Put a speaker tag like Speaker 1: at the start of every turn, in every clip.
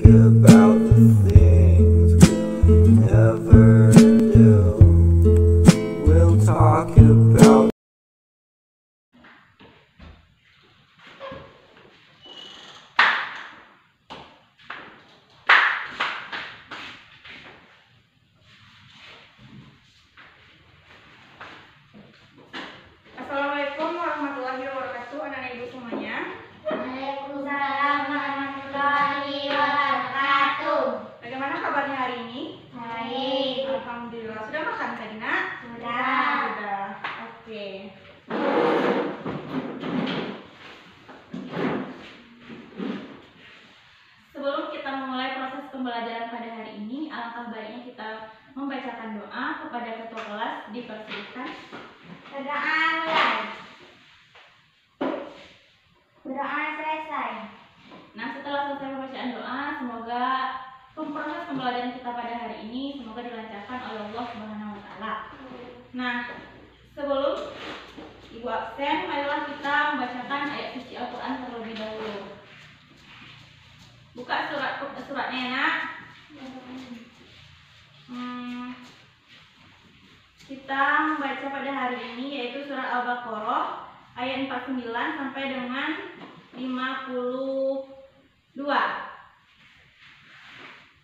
Speaker 1: about the things we'll never do. We'll talk about
Speaker 2: Assalamualaikum warahmatullahi wabarakatuh, anak-anak ibu semuanya.
Speaker 3: Waalaikumsalam warahmatullahi wabarakatuh.
Speaker 2: Bagaimana kabarnya hari ini?
Speaker 3: Baik.
Speaker 2: Alhamdulillah. Sudah makan tadi, Nak?
Speaker 3: Sudah.
Speaker 2: Sudah. Oke. Sebelum kita memulai proses pembelajaran pada hari ini, alangkah baiknya kita membacakan doa kepada ketua kelas. Dipersilakan.
Speaker 3: Berdoa mulai. Berdoa selesai.
Speaker 2: Nah, setelah selesai pembacaan doa, semoga proses pembelajaran kita pada hari ini semoga dilancarkan oleh Allah Subhanahu wa taala. Nah, sebelum Ibu absen, marilah kita membacakan ayat suci Al-Qur'an terlebih dahulu. Buka suratnya ya, Nak. Kita membaca pada hari ini yaitu surat Al-Baqarah ayat 49 sampai dengan 52.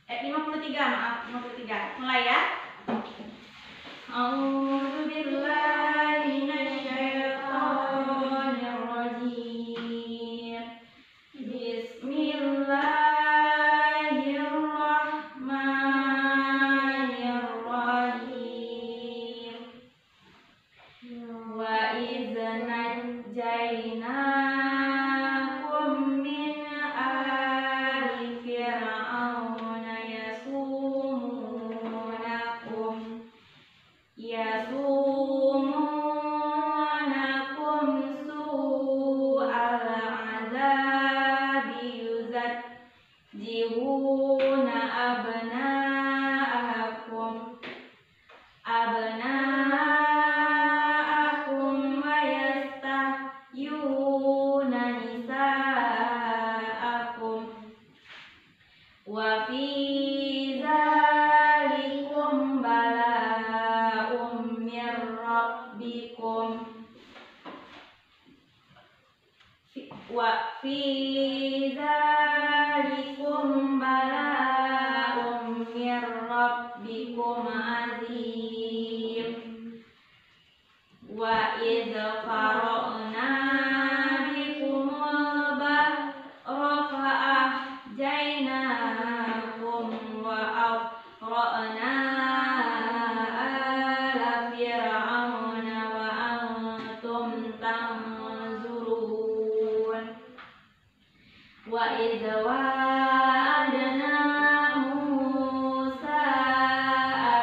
Speaker 2: 53, maaf, 53. Mulai ya. A'udzubillahi minasyaitonirrajim. Bismillahirrahmanirrahim. Wa idz najjaynakum min ali fir'auna yasumunakum su'al azabi yuzajjihuna abna'akum wa yastahyuna nisa'akum wa fi zalikum bala'um mir rabbikum wa fi zalikum bala'um mir rabbikum azim wa idz faraqna bikumul bahra fa'ahjaynakum wa aghraqna ala fir'auna wa antum tanzurun wa idz wa'adna Musa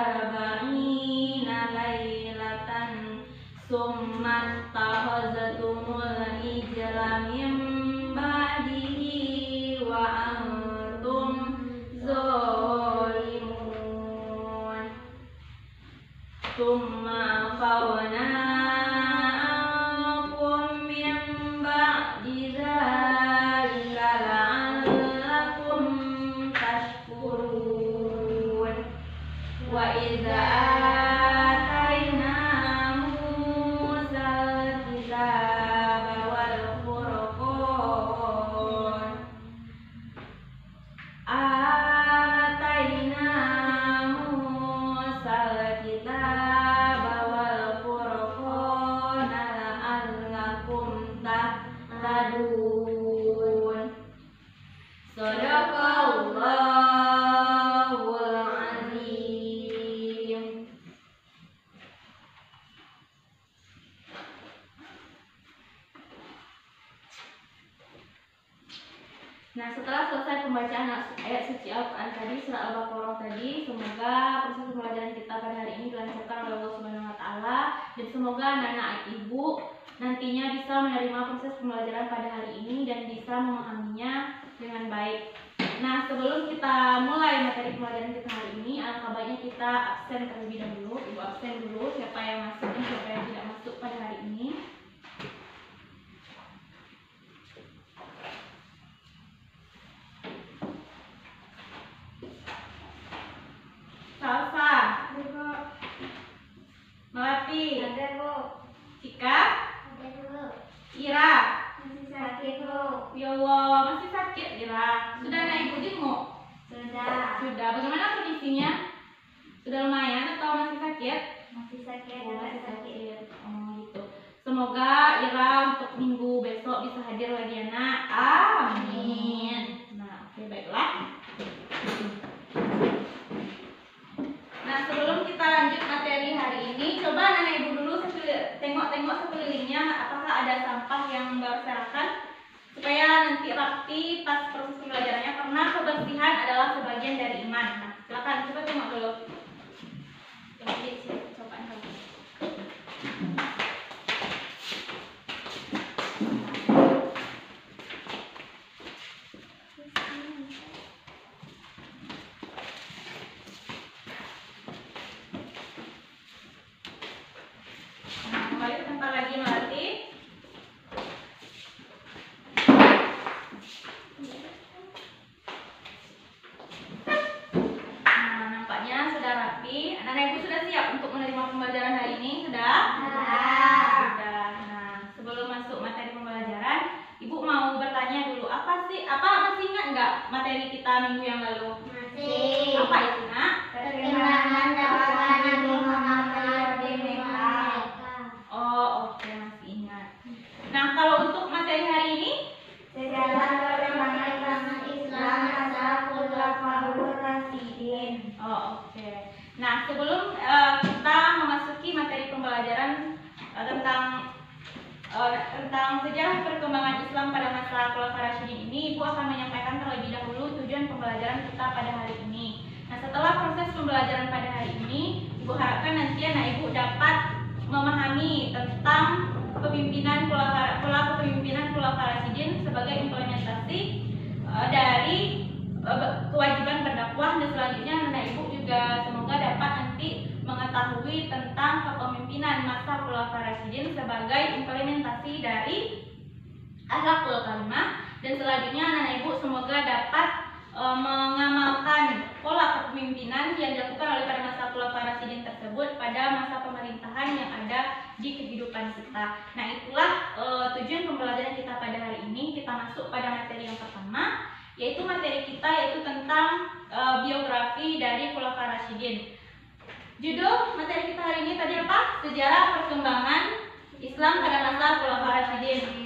Speaker 2: arba'ina laylatan summa takhaztumul ijla min ba'dihi wa antum zalimun summa afawna ankum min ba'di dzalika la'allakum tashkurun wa idza atayna Musa al-kitaba wal furqan atayna Musa al-kitaba wal furqan la'allakum tahtadun. Shadaqallahul azim. Nah, setelah selesai pembacaan ayat suci Al-Quran tadi, surah Al-Baqarah tadi, semoga proses pembelajaran kita pada hari ini dilancarkan oleh Allah Subhanahu wa taala dan semoga anak-anak ibu nantinya bisa menerima proses pembelajaran pada hari ini dan bisa memahaminya dengan baik. Nah, sebelum kita mulai materi pembelajaran kita hari ini, alangkah baiknya kita absen terlebih dahulu. Ibu absen dulu siapa yang masuk dan siapa yang tidak masuk pada hari ini. Sudah. Sudah anak ibu jenguk?
Speaker 3: Sudah.
Speaker 2: Sudah. Bagaimana kondisinya? Sudah lumayan atau masih sakit?
Speaker 3: Masih sakit,
Speaker 2: Oh,
Speaker 3: agak
Speaker 2: masih
Speaker 3: sakit.
Speaker 2: Oh gitu. Semoga Ira untuk minggu besok bisa hadir lagi anak. Amin. Nah, oke baiklah. Nah, sebelum kita lanjut materi hari ini, coba anak ibu dulu tengok-tengok sekelilingnya apakah ada sampah yang berserakan supaya nanti rapi pas proses pembelajarannya, karena kebersihan adalah sebagian dari iman. Nah, silakan coba tengok dulu. Jadi coba dulu. Nah, kembali ke tempat lagi melatih. Nah, nampaknya sudah rapi. Anak-anak ibu sudah siap untuk menerima pembelajaran hari ini? Sudah? Sudah. Nah, sebelum masuk materi pembelajaran, ibu mau bertanya dulu, masih ingat nggak materi kita minggu yang lalu?
Speaker 3: Masih.
Speaker 2: Apa itu, Nak?
Speaker 3: Perkembangan dakwah Nabi Muhammad di Mekah.
Speaker 2: Oh, oke, masih ingat. Nah, kalau untuk materi hari ini,
Speaker 3: Sejarah perkembangan Islam masa Khulafaur Rasyidin.
Speaker 2: oh, oke. Nah, sebelum kita memasuki materi pembelajaran tentang sejarah perkembangan Islam pada masa Khulafaur Rasyidin ini, Ibu akan menyampaikan terlebih dahulu tujuan pembelajaran kita pada hari ini. Nah, setelah proses pembelajaran pada hari ini, Ibu harapkan nanti anak Ibu dapat memahami tentang pola kepemimpinan Khulafaur Rasyidin sebagai implementasi dari kewajiban berdakwah, dan selanjutnya anak Ibu juga semoga dapat nanti mengetahui tentang kepemimpinan masa Khulafaur Rasyidin sebagai implementasi dari akhlakul karimah, dan selanjutnya anak Ibu semoga dapat mengamalkan pola kepemimpinan yang dilakukan oleh pada masa Khulafaur Rasyidin tersebut pada masa pemerintahan yang ada di kehidupan kita. Nah, itulah tujuan pembelajaran kita pada hari ini. Kita masuk pada materi yang pertama, yaitu materi kita yaitu tentang biografi dari Khulafaur Rasyidin. Judul materi kita hari ini tadi apa? Sejarah perkembangan Islam pada masa Khulafaur Rasyidin.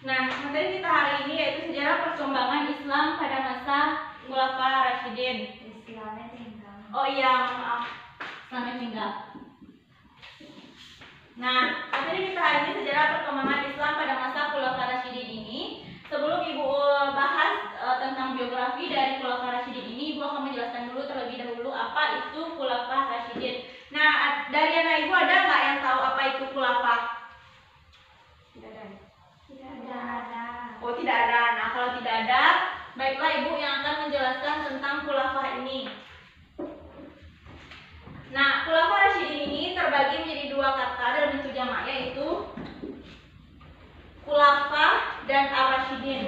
Speaker 2: Nah, materi kita hari ini yaitu sejarah perkembangan Islam pada masa Khulafaur Rasyidin.
Speaker 3: Islamnya tinggal.
Speaker 2: Oh iya, maaf, Islamnya tinggal. Nah, materi kita hari ini sejarah perkembangan Islam pada masa Khulafaur Rasyidin ini. Sebelum Ibu bahas tentang biografi dari Khulafaur Rasyidin ini, Ibu akan menjelaskan dulu terlebih dahulu apa itu Khulafaur Rasyidin. Nah, dari anak Ibu ada nggak yang tahu apa itu khulafah? Tidak ada.
Speaker 3: Tidak ada.
Speaker 2: Oh, tidak ada. Nah, kalau tidak ada, baiklah Ibu yang akan menjelaskan tentang khulafah ini. Nah, Khulafaur Rasyidin ini terbagi menjadi dua kata dalam bentuk jamak, yaitu khulafah dan ar-rasyidin.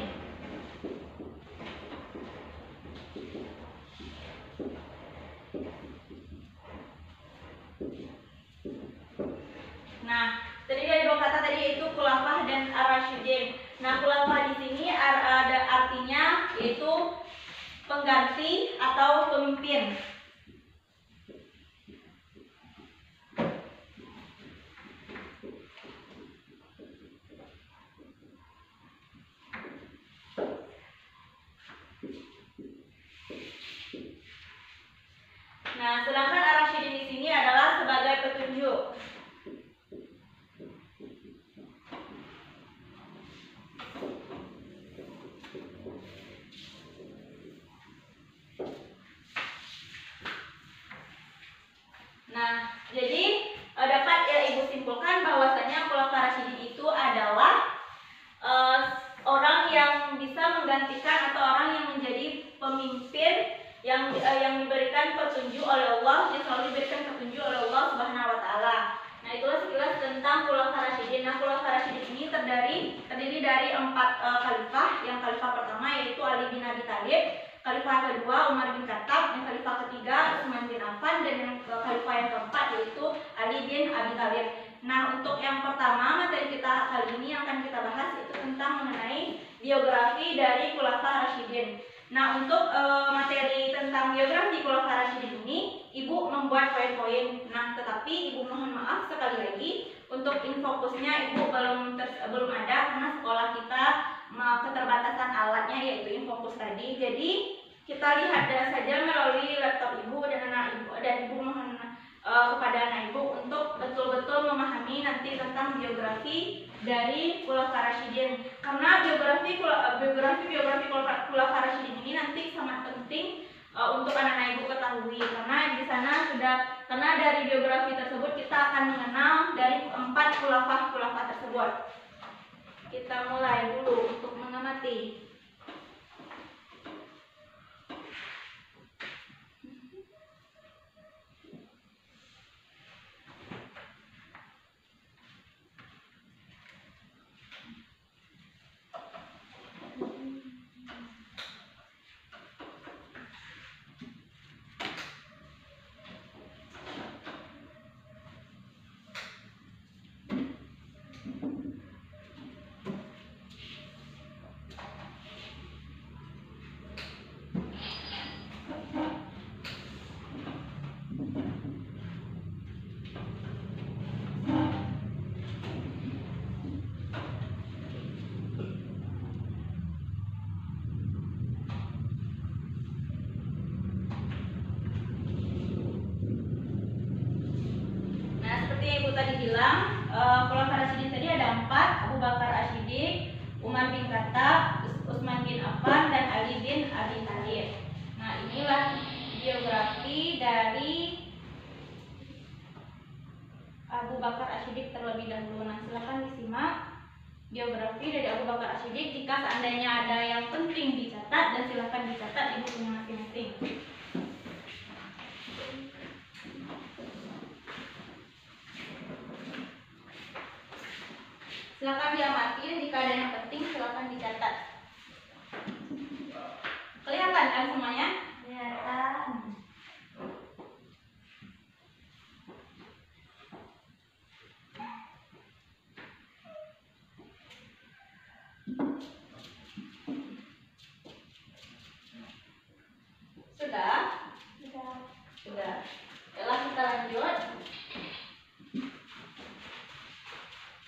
Speaker 2: Nah, tadi dari dua kata tadi yaitu khulafah dan ar-rasyidin. Nah, khulafah di sini ada artinya yaitu pengganti atau pemimpin. Nah, sedangkan ar-rasyidin di sini adalah sebagai petunjuk. Nah, jadi dapat ya Ibu simpulkan bahwasanya Khulafaur Rasyidin itu adalah orang yang bisa menggantikan atau orang yang menjadi pemimpin Rasyidin yang diberikan petunjuk oleh Allah, yang selalu diberikan petunjuk oleh Allah Subhanahu wa taala. Nah, itulah sekilas tentang Khulafaur Rasyidin. Nah, Khulafaur Rasyidin ini terdiri dari 4 khalifah. Yang khalifah pertama yaitu Ali bin Abi Thalib, khalifah kedua Umar bin Khattab, yang khalifah ketiga Utsman bin Affan, dan yang khalifah yang keempat yaitu Ali bin Abi Thalib. Nah, untuk yang pertama materi kita kali ini yang akan kita bahas itu tentang mengenai biografi dari Khulafaur Rasyidin. Nah, untuk materi tentang biografi Khulafaur Rasyidin ini Ibu membuat poin-poin. Nah, tetapi Ibu mohon maaf sekali lagi untuk infokusnya Ibu belum ada karena sekolah kita keterbatasan alatnya yaitu infokus tadi. Jadi kita lihat saja melalui laptop Ibu dan anak Ibu, dan Ibu mohon kepada anak Ibu untuk betul-betul memahami nanti tentang biografi dari Khulafaur Rasyidin. Karena biografi Khulafaur Rasyidin ini nanti sangat penting untuk anak-anak Ibu ketahui, karena di sana karena dari biografi tersebut kita akan mengenal dari 4 khulafah tersebut. Kita mulai dulu untuk mengamati. Ibu tadi bilang Khulafaur Rasyidin tadi ada 4, Abu Bakar As-Siddiq, Umar bin Khattab, Utsman bin Affan, dan Ali bin Abi Thalib. Nah, inilah biografi dari Abu Bakar As-Siddiq terlebih dahulu. Nah, silakan disimak biografi dari Abu Bakar As-Siddiq. Jika seandainya ada yang penting dicatat, dan silakan dicatat di bukunya masing-masing. Silakan diamati, jika ada yang penting silakan dicatat. Kelihatan kan semuanya?
Speaker 3: Kelihatan.
Speaker 2: Sudah?
Speaker 3: Sudah.
Speaker 2: Sudah. Setelah kita lanjut.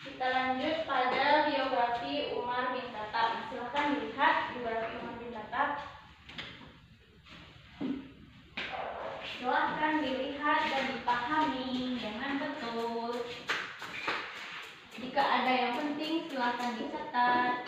Speaker 2: Kita lanjut pada biografi Umar bin Khattab. Silakan dilihat biografi Umar bin Khattab. Silakan dilihat dan dipahami dengan betul. Jika ada yang penting silakan dicatat.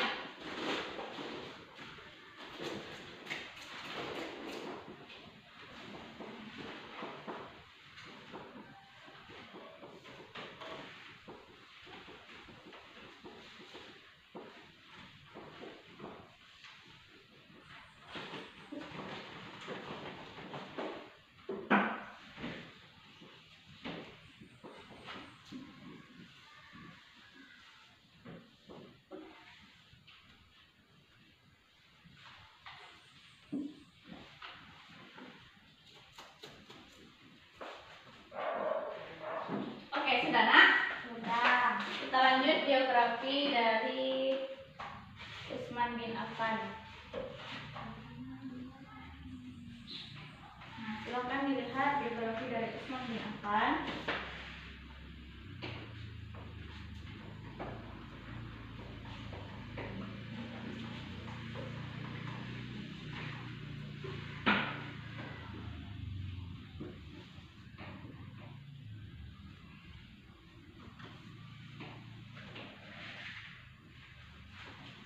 Speaker 2: Oke, sudah nak?
Speaker 3: Sudah.
Speaker 2: Kita lanjut biografi dari Utsman bin Affan. Nah, silakan dilihat biografi dari Utsman bin Affan.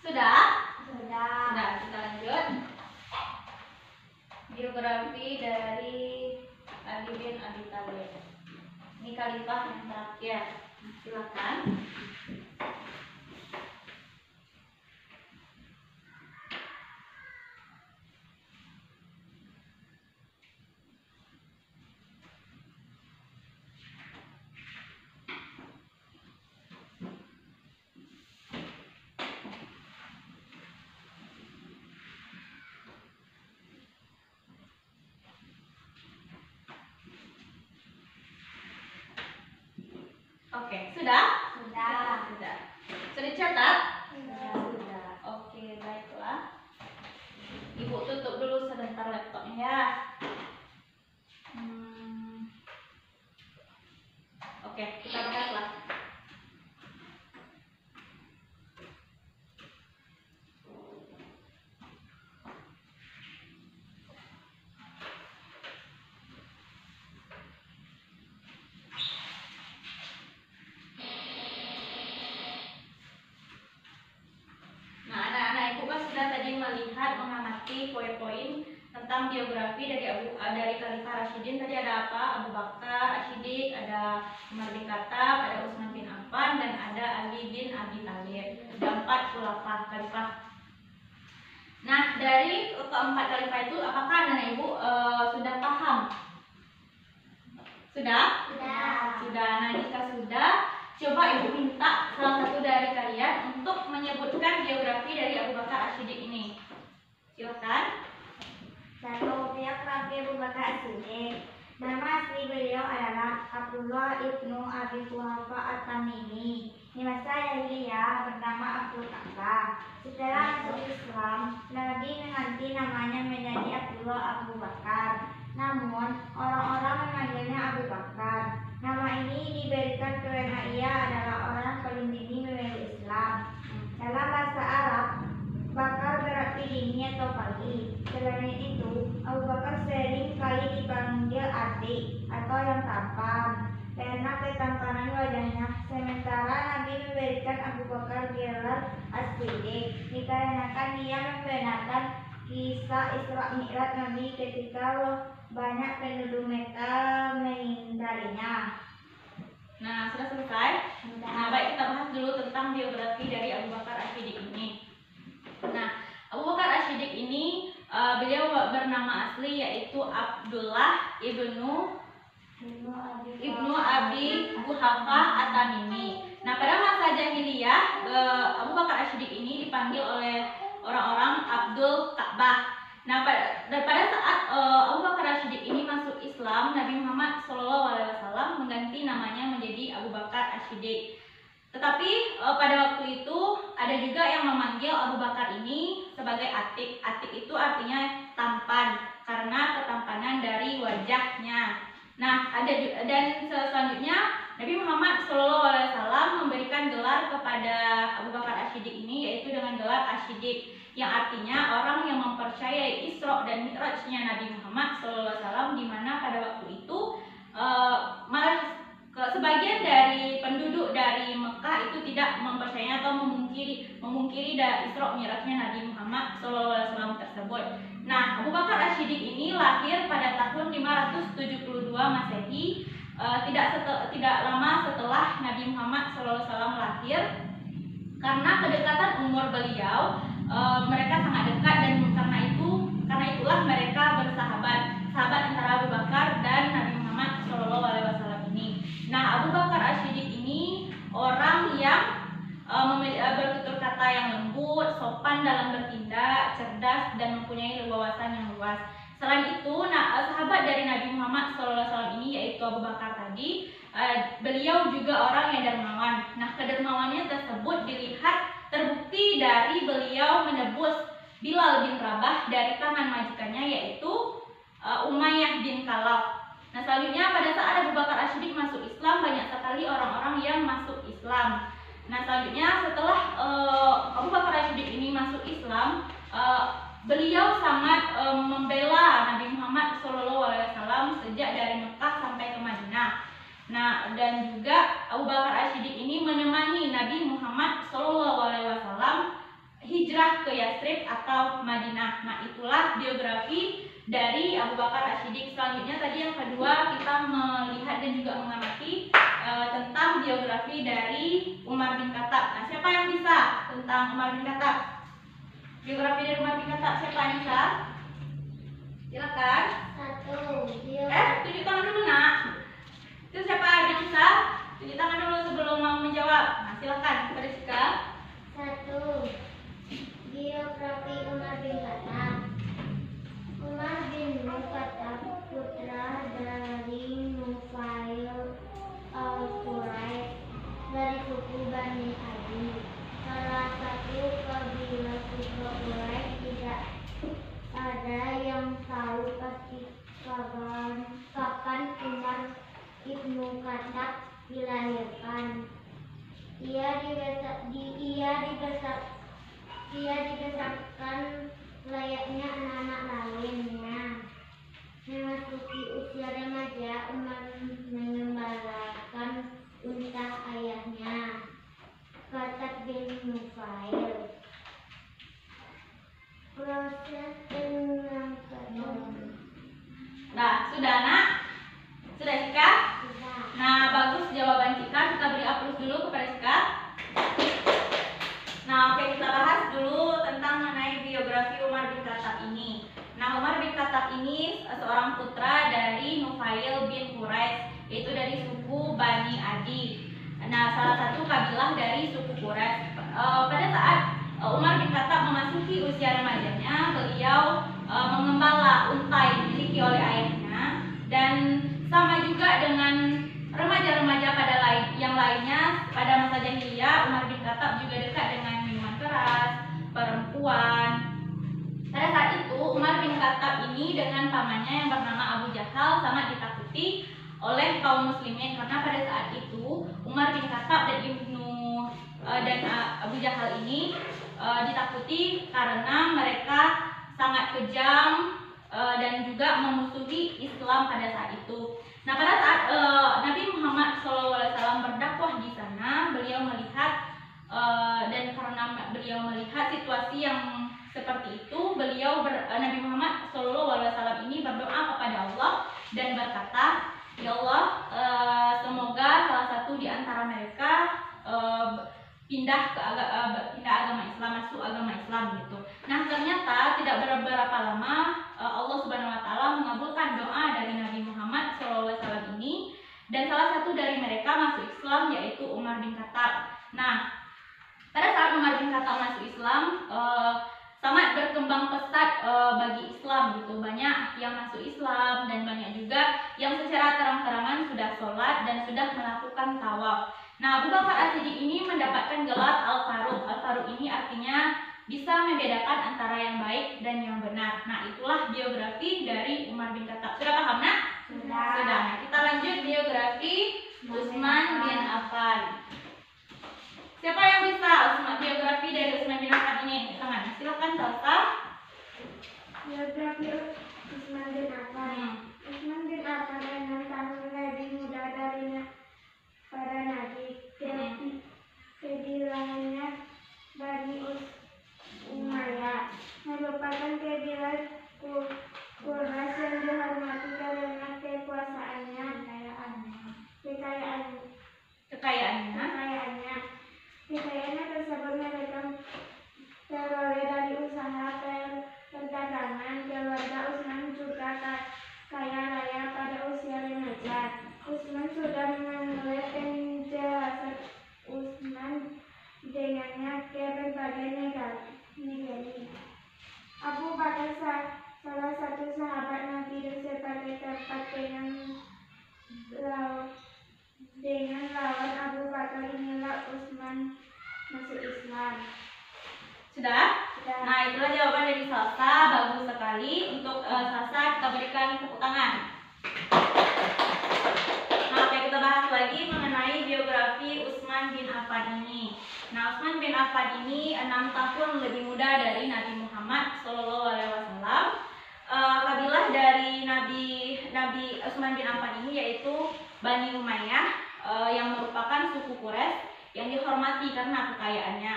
Speaker 2: Sudah?
Speaker 3: Sudah.
Speaker 2: Sudah, kita lanjut. Biografi dari Ali bin Abi Thalib. Ini khalifah yang terakhir. Silakan. sudah?
Speaker 3: Sudah.
Speaker 2: Sudah. Sudah dicatat?
Speaker 3: Sudah.
Speaker 2: Oke, baiklah. Ibu tutup dulu sebentar laptopnya ya. Oke, kita bahaslah. Nah, anak-anak ibu kan sudah tadi melihat mengamati poin-poin tentang biografi dari Khalifah Rasyidin. Tadi ada apa? Abu Bakar Asy-Siddiq, ada Umar bin Khattab, ada Utsman bin Affan, dan ada Ali bin Abi Thalib. Ada 4 khalifah. Nah, dari keempat khalifah itu, apakah anak ibu sudah paham? Sudah? Sudah. Nah, jika sudah, coba ibu minta salah satu dari kalian untuk menyebutkan biografi dari Abu Bakar Asy-Siddiq ini. Silakan.
Speaker 3: Satu, biografi Abu Bakar Asy-Siddiq. Nama asli beliau adalah Abdullah ibnu Abi Quhafa At-Tamimi. Di masa jahiliyah bernama Abdul Ka'bah. Setelah masuk Islam, Nabi mengganti namanya menjadi Abdullah Abu Bakar. Namun, orang-orang memanggilnya Abu Bakar. Nama ini diberikan karena ia adalah orang paling dini memeluk Islam. Dalam bahasa Arab, Bakar berarti dini atau pagi. Selain itu, Abu Bakar sering kali dipanggil adik atau yang tampan karena ketampanan wajahnya. Sementara Nabi memberikan Abu Bakar gelar As-Siddiq dikarenakan dia membenarkan kisah Isra Mi'raj Nabi ketika banyak penduduk Mekah mengingkarinya.
Speaker 2: Nah, sudah selesai? Nah, baik, kita bahas dulu tentang biografi dari Abu Bakar Asy-Siddiq ini. Nah, Abu Bakar Asy-Siddiq ini beliau bernama asli yaitu Abdullah ibnu Abi Quhafa At-Tamimi. Nah, pada masa jahiliyah Abu Bakar Asy-Siddiq ini dipanggil oleh orang-orang Abdul Ka'bah. Nah, pada saat Abu Bakar Asy-Siddiq ini masuk Islam, Nabi Muhammad SAW mengganti namanya menjadi Abu Bakar Asy-Siddiq. Tetapi pada waktu itu ada juga yang memanggil Abu Bakar ini sebagai Atik. Atik itu artinya tampan karena ketampanan dari wajahnya. Nah, dan selanjutnya Nabi Muhammad SAW memberikan gelar kepada Abu Bakar Asy-Siddiq ini yaitu dengan gelar Asy-Siddiq, yang artinya orang yang mempercayai Isra dan Mi'rajnya Nabi Muhammad SAW, di mana pada waktu itu malah sebagian dari penduduk dari Mekah itu tidak mempercayai atau memungkiri Isra Mi'rajnya Nabi Muhammad SAW tersebut. Nah, Abu Bakar Asy-Siddiq ini lahir pada tahun 572 Masehi, tidak lama setelah Nabi Muhammad SAW lahir. Karena kedekatan umur beliau, mereka sangat dekat, dan karena itulah mereka bersahabat, sahabat antara Abu Bakar dan Nabi Muhammad SAW ini. Nah, Abu Bakar Asy-Siddiq ini orang yang bertutur kata yang lembut, sopan dalam bertindak, cerdas, dan mempunyai wawasan yang luas. Selain itu, sahabat dari Nabi Muhammad SAW ini yaitu Abu Bakar tadi, beliau juga orang yang dermawan. Nah, kedermawannya tersebut terbukti dari beliau menebus Bilal bin Rabah dari tangan majikannya yaitu Umayyah bin Khalaf. Nah, selanjutnya pada saat Abu Bakar Asy-Siddiq masuk Islam, banyak sekali orang-orang yang masuk Islam. Nah, selanjutnya setelah Abu Bakar Asy-Siddiq ini masuk Islam, beliau sangat membela Nabi Muhammad SAW sejak dari Mekah sampai ke Madinah. Nah, dan juga Abu Bakar Asy-Siddiq ini menemani Nabi Muhammad SAW hijrah ke Yatsrib atau Madinah. Nah, itulah biografi dari Abu Bakar Asy-Siddiq. Selanjutnya tadi yang kedua kita melihat dan juga mengamati tentang biografi dari Umar bin Khattab. Nah, siapa yang bisa tentang Umar bin Khattab? Biografi dari Umar bin Khattab siapa yang bisa? Silakan. Tunjuk tangan dulu, Nak. Itu siapa yang bisa? Tunjuk tangan dulu sebelum mau menjawab. Nah, silakan kepada Sika.
Speaker 3: 1. Biografi Umar bin Khattab. Umar bin Khattab putra dari Nufail al-Quraisy Dia dibesarkan layaknya anak-anak lainnya. Memasuki usia remaja, Umar mengembalakan unta ayahnya, Khattab bin Nufail. Proses pengangkatan.
Speaker 2: Nah, sudah nak? Sudah Sika?
Speaker 3: Sudah.
Speaker 2: Nah, bagus jawaban Sika. Kita beri aplaus dulu kepada Sika. Nah, oke, kita bahas dulu tentang mengenai biografi Umar bin Khattab ini. Nah, Umar bin Khattab ini seorang putra dari Nufail bin Quraisy, yaitu dari suku Bani Adi. Nah, salah satu kabilah dari suku Quraisy. Pada saat Umar bin Khattab memasuki usia remajanya, beliau mengembala unta yang dimiliki oleh ayahnya, dan sama juga dengan remaja-remaja yang lainnya pada masa jahiliyah, Umar bin Khattab juga dekat dengan minuman keras, perempuan. Pada saat itu Umar bin Khattab ini dengan pamannya yang bernama Abu Jahal sangat ditakuti oleh kaum muslimin, karena pada saat itu Umar bin Khattab dan Abu Jahal ini ditakuti karena mereka sangat kejam dan juga memusuhi Islam pada saat itu. Nah, pada saat Nabi Muhammad SAW berdakwah di sana, beliau melihat dan karena beliau melihat situasi yang seperti itu, Nabi Muhammad SAW ini berdoa kepada Allah dan berkata, "Ya Allah, semoga salah satu di antara mereka pindah agama Islam, masuk agama Islam," gitu. Nah, ternyata tidak beberapa lama Allah Subhanahu wa taala mengabulkan doa dari Nabi Muhammad SAW ini, dan salah satu dari mereka masuk Islam, yaitu Umar bin Khattab. Nah, pada saat Umar bin Khattab masuk Islam, sangat berkembang pesat bagi Islam gitu. Banyak yang masuk Islam dan banyak juga yang secara terang-terangan sudah sholat dan sudah melakukan tawaf. Nah, Abu Bakar As-Siddiq ini mendapatkan gelar Al-Faruq. Al-Faruq ini artinya bisa membedakan antara yang baik dan yang benar. Nah, itulah biografi dari Umar bin Khattab. Sudah paham, nak?
Speaker 3: Sudah.
Speaker 2: Sudah. Nah, kita lanjut biografi Utsman bin Affan. Siapa yang bisa biografi dari Utsman bin Affan ini? Tangan. Silakan, Salsa.
Speaker 3: Biografi Utsman bin Affan. Utsman bin Affan 6 tahun lebih muda dari para nabi. Kebilahnya Bani Umayyah, merupakan kabilah Quraisy yang dihormati karena kekuasaannya, kekayaannya. Kekayaannya tersebut mereka peroleh dari usaha perdagangan. Keluarga Utsman juga kaya raya pada usia remaja. Utsman sudah memulai penjelasan Utsman dengannya ke berbagai negara. Abu Bakar salah satu sahabat Nabi dan sebagai tempat dengan lawan Abu Bakar inilah Utsman masuk Islam.
Speaker 2: Sudah?
Speaker 3: Sudah.
Speaker 2: Nah, itulah jawaban dari Salsa. Bagus sekali. Untuk Salsa kita berikan tepuk tangan. Nah, oke, kita bahas lagi mengenai biografi Utsman bin Affan ini. Nah, Utsman bin Affan ini 6 tahun lebih muda dari Nabi Muhammad SAW. Kabilah dari Nabi Utsman bin Affan ini yaitu Bani Umayyah, yang merupakan suku Quraisy yang dihormati karena kekayaannya.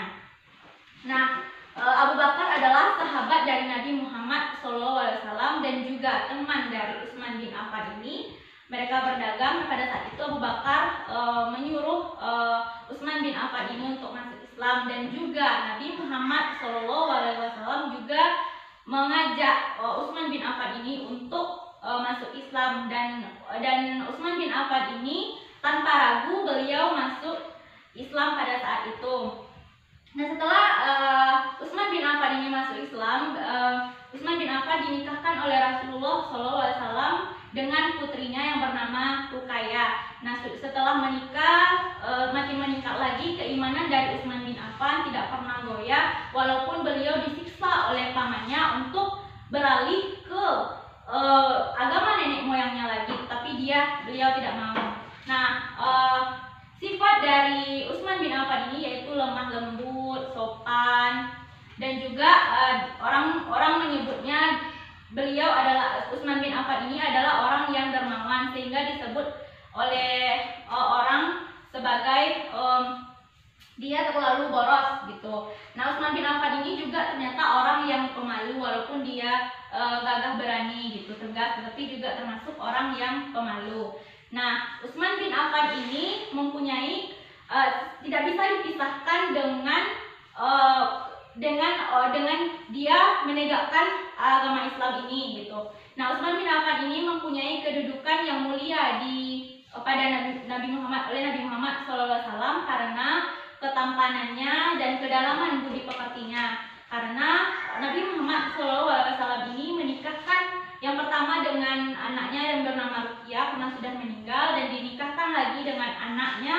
Speaker 2: Nah, Abu Bakar adalah sahabat dari Nabi Muhammad SAW dan juga teman dari Utsman bin Affan ini. Mereka berdagang. Pada saat itu Abu Bakar menyuruh Utsman bin Affan ini untuk masuk Islam, dan juga Nabi Muhammad SAW juga mengajak Utsman bin Affan ini untuk masuk Islam, dan Utsman bin Affan ini tanpa ragu beliau masuk Islam pada saat itu. Nah, setelah Utsman bin Affan ini masuk Islam, Utsman bin Affan dinikahkan oleh Rasulullah SAW dengan putrinya yang bernama Ruqayyah. Nah, setelah menikah, makin meningkat lagi keimanan dari Utsman bin Affan, tidak pernah goyah walaupun beliau disiksa oleh pamannya untuk beralih ke agama nenek moyangnya lagi, tapi beliau tidak mau. Nah, sifat dari Utsman bin Affan ini yaitu lemah lembut, sopan, dan juga orang menyebutnya beliau adalah Utsman bin Affan ini adalah orang yang dermawan, sehingga disebut oleh orang sebagai dia terlalu boros gitu. Nah, Utsman bin Affan ini juga ternyata orang yang pemalu, walaupun dia gagah berani gitu, tegas, tetapi juga termasuk orang yang pemalu. Nah, Utsman bin Affan ini mempunyai tidak bisa dipisahkan dengan dia menegakkan agama Islam ini gitu. Nah, Utsman bin Affan ini mempunyai kedudukan yang mulia pada Nabi Muhammad SAW karena ketampanannya dan kedalaman budi pekertinya. Karena Nabi Muhammad SAW ini menikahkan yang pertama dengan anaknya yang bernama Ruqyah karena sudah meninggal, dan dinikahkan lagi dengan anaknya,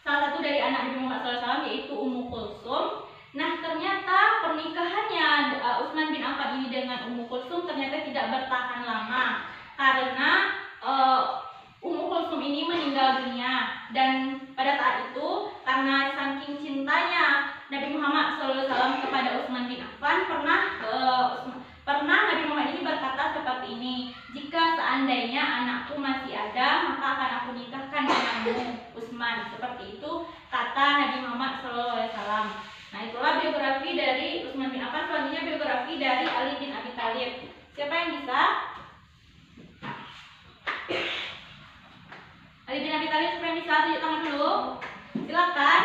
Speaker 2: salah satu dari anak Nabi Muhammad SAW, yaitu Ummu Kulsum. Nah, ternyata pernikahannya Utsman bin Affan ini dengan Ummu Kulsum ternyata tidak bertahan lama karena Ummu Kulsum ini meninggal dunia. Dan pada saat itu karena saking cintanya Nabi Muhammad SAW kepada Utsman bin Affan, pernah Nabi Muhammad ini berkata seperti ini, jika seandainya anakku masih ada, maka akan aku nikahkan denganmu Utsman. Seperti itu kata Nabi Muhammad SAW. Nah, itulah biografi dari Utsman bin Affan. Selanjutnya biografi dari Ali bin Abi Thalib. Siapa yang bisa? Ali bin Abi Thalib, siapa yang bisa? Tunjuk tangan dulu. Silakan.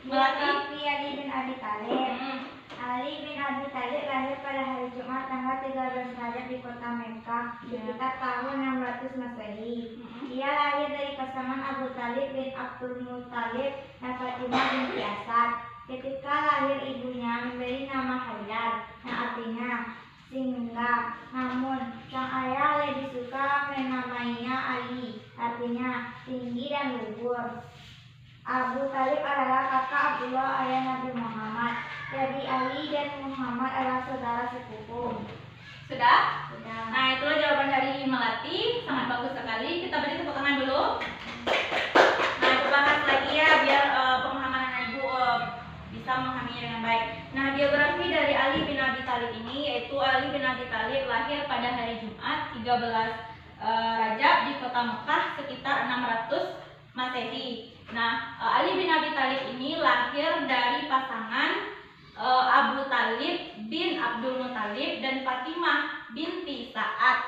Speaker 3: Biografi Ali bin Abi Thalib. Ali bin Abi Thalib lahir pada hari Jumat tanggal 13 Rajab di kota Mekah sekitar tahun 600 Masehi. Ia lahir dari pasangan Abu Thalib bin Abdul Muthalib dan Fatimah binti Asad. Ketika lahir ibunya memberi nama Haidar, yang artinya singgah. Namun sang ayah lebih suka menamainya Ali, artinya tinggi dan luhur. Abu Thalib adalah kakak Abdullah ayah Nabi Muhammad. Jadi Ali dan Muhammad adalah saudara sepupu.
Speaker 2: Sudah?
Speaker 3: Sudah.
Speaker 2: Nah, itulah jawaban dari Melati. Sangat bagus sekali. Kita beri tepuk tangan dulu. Nah, kita bahas lagi ya biar pemahaman anak ibu bisa memahaminya dengan baik. Nah, biografi dari Ali bin Abi Thalib ini yaitu Ali bin Abi Thalib lahir pada hari Jumat 13 Rajab di kota Mekah sekitar 600 Masehi. Nah, Ali bin Abi Thalib ini lahir dari pasangan Abu Thalib bin Abdul Muthalib dan Fatimah binti Sa'ad.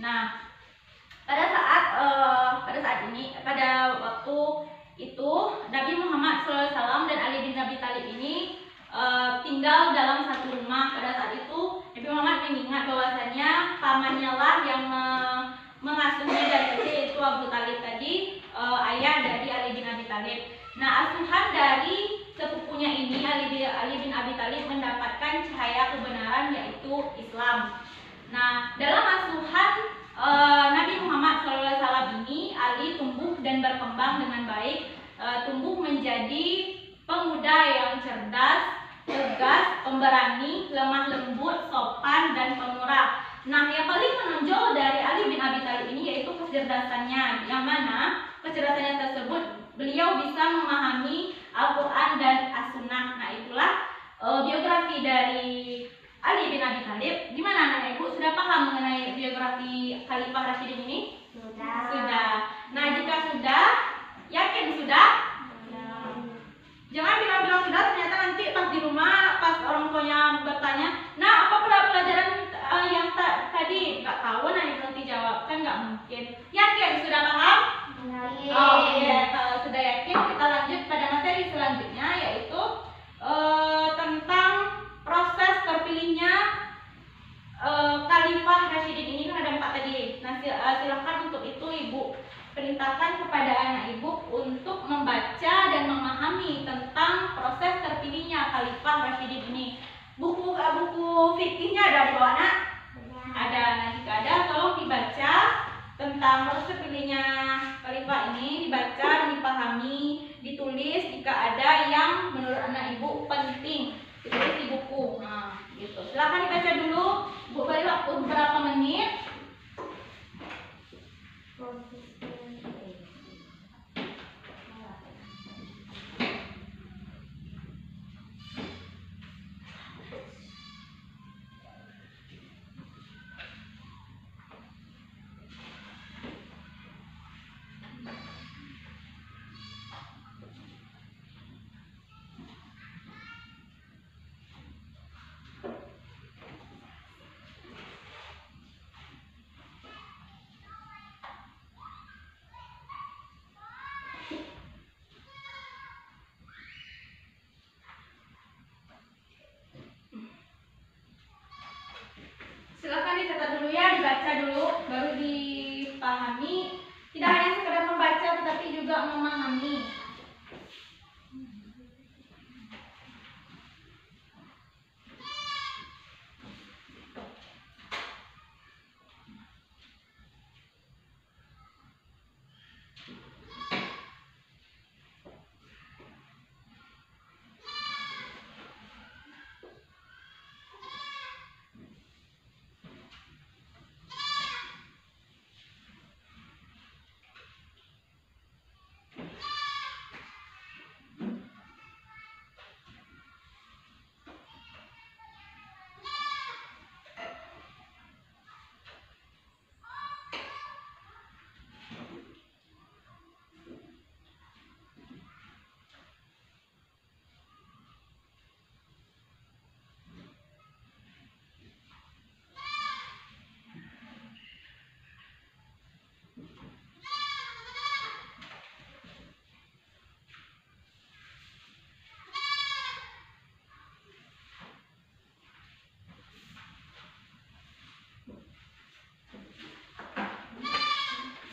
Speaker 2: Nah, pada waktu itu Nabi Muhammad SAW dan Ali bin Abi Thalib ini tinggal dalam satu rumah. Pada saat itu Nabi Muhammad mengingat bahwasanya pamannya lah yang mengasuhnya dari kecil, yaitu Abu Thalib tadi, ayah dari Ali bin Abi Thalib. Nah, asuhan dari sepupunya ini Ali bin Abi Thalib mendapatkan cahaya kebenaran, yaitu Islam. Nah, dalam asuhan Nabi Muhammad SAW ini, Ali tumbuh dan berkembang dengan baik, tumbuh menjadi pemuda yang cerdas, tegas, pemberani, lemah lembut, sopan, dan pemurah. Nah, yang paling menonjol dari Ali bin Abi Thalib ini yaitu kecerdasannya, yang mana kecerdasannya tersebut beliau bisa memahami Al-Quran dan As-Sunnah. Nah, itulah biografi dari Ali bin Abi Thalib. Gimana anak ibu, sudah paham mengenai biografi Khalifah Rasyidin ini?
Speaker 3: Sudah.
Speaker 2: Sudah. Nah, jika sudah, yakin sudah? Jangan bilang-bilang sudah, ternyata nanti pas di rumah, pas orang tuanya bertanya, nah apa pelajaran yang tadi nggak tahu, nanti jawab, kan nggak mungkin. Yakin sudah paham?
Speaker 3: Yakin.
Speaker 2: Oh iya, kalau sudah yakin kita lanjut pada materi selanjutnya, yaitu tentang proses terpilihnya Khalifah Rasyidin ini. Kan ada 4 tadi. Nah, silahkan untuk itu ibu perintahkan kepada anak ibu untuk membaca dan memahami tentang proses terpilihnya Khalifah Rasyidin ini. Buku fikihnya ada di bawah, nak? Ada. Nah, jika ada tolong dibaca tentang proses terpilihnya Khalifah ini, dibaca, dipahami, ditulis jika ada yang menurut anak ibu penting, ditulis di buku. Nah, gitu. Silahkan dibaca dulu. Bu, beri waktu beberapa menit. juga memahami.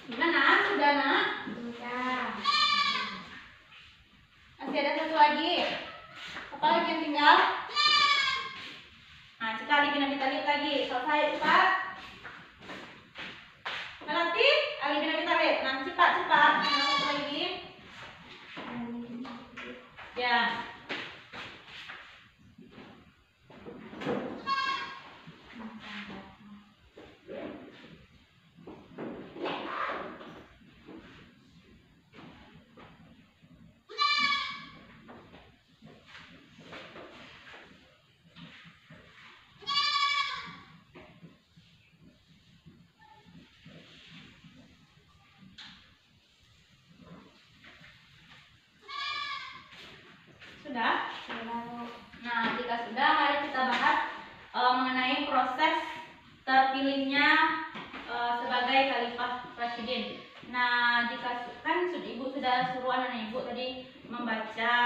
Speaker 2: Gimana? Sudah, Nak?
Speaker 3: Sudah.
Speaker 2: Masih ada satu lagi. Apa lagi yang tinggal? Nah, sekali kita lihat lagi. Selesai cepat. Nanti Ali kita lihat. Nah, cepat. Nah, satu lagi. Ya. Sudah? Nah, jika sudah, mari kita bahas mengenai proses terpilihnya sebagai Khalifah Rasyidin. Nah, jika kan Ibu sudah suruh anak-anak Ibu tadi membaca,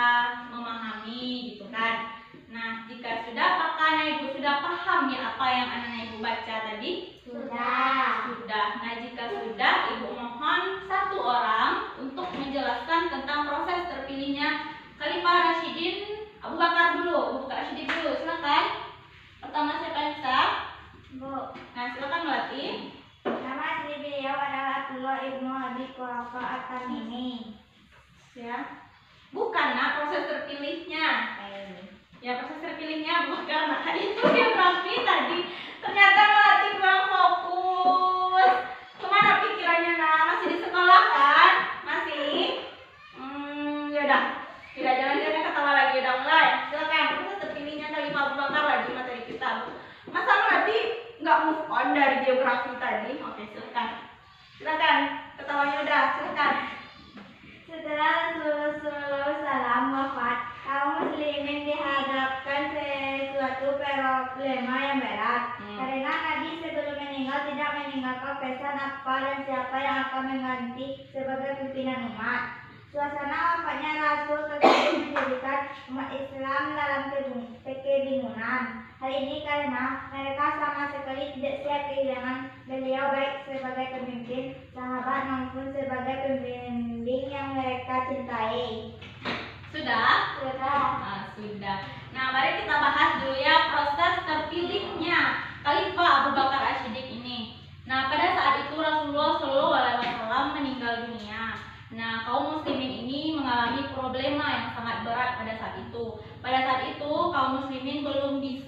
Speaker 2: memahami gitu kan. Nah, jika sudah, apakah anak Ibu sudah paham ya apa yang anak-anak Ibu baca tadi?
Speaker 3: Sudah.
Speaker 2: Nah, jika sudah, Ibu mohon satu orang untuk menjelaskan tentang proses terpilihnya Khalifah Rasyidin Abu Bakar dulu, Rasyidin dulu, silakan. Pertama siapa yang bisa?
Speaker 3: Bu,
Speaker 2: Nah, silakan Melati.
Speaker 3: nama asli beliau adalah Abdullah ibnu Abi Quhafa At-Tamimi.
Speaker 2: Ya. Bukan, Nak, proses terpilihnya. Ya, proses terpilihnya Abu Bakar. Nah, itu geografi tadi. Ternyata Melati kurang fokus. Kemana pikirannya, Nak? Masih di sekolah kan? Masih? Yaudah. Tidak, jangan ketawa lagi. Udah mulai. Silakan. Proses terpilihnya Khalifah Abu Bakar lagi materi kita. Masa Melati nggak move on dari geografi tadi? Oke, silakan. Ketawanya udah. Silakan.
Speaker 3: Setelah Rasulullah SAW wafat, kaum muslimin dihadapkan sesuatu problema yang berat. Karena Nabi sebelum meninggal tidak meninggalkan pesan apa dan siapa yang akan mengganti sebagai pimpinan umat. Suasana wafatnya Rasul tersebut menjadikan umat Islam dalam kebingungan. Hal ini karena mereka sama sekali tidak siap kehilangan beliau baik sebagai pemimpin, sahabat maupun sebagai pembimbing yang mereka cintai.
Speaker 2: Sudah? Sudah. Nah, mari kita bahas dulu ya proses terpilihnya Khalifah Abu Bakar Asy-Siddiq ini. Nah, pada saat itu Rasulullah SAW meninggal dunia. Nah, kaum muslimin ini mengalami problema yang sangat berat pada saat itu. Pada saat itu, kaum muslimin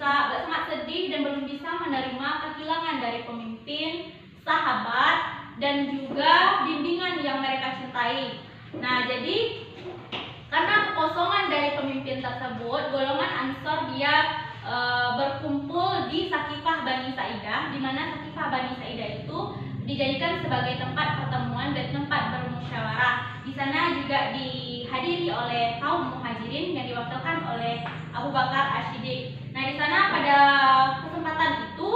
Speaker 2: sangat sedih dan belum bisa menerima kehilangan dari pemimpin, sahabat, dan juga bimbingan yang mereka cintai. Nah, jadi karena kekosongan dari pemimpin tersebut, golongan Ansor dia berkumpul di Sakifah Bani Sa'idah, di mana Sakifah Bani Sa'idah itu dijadikan sebagai tempat pertemuan dan tempat bermusyawarah. Di sana juga dihadiri oleh kaum muhajirin yang diwakilkan oleh Abu Bakar Asy-Siddiq. Nah, di sana pada kesempatan itu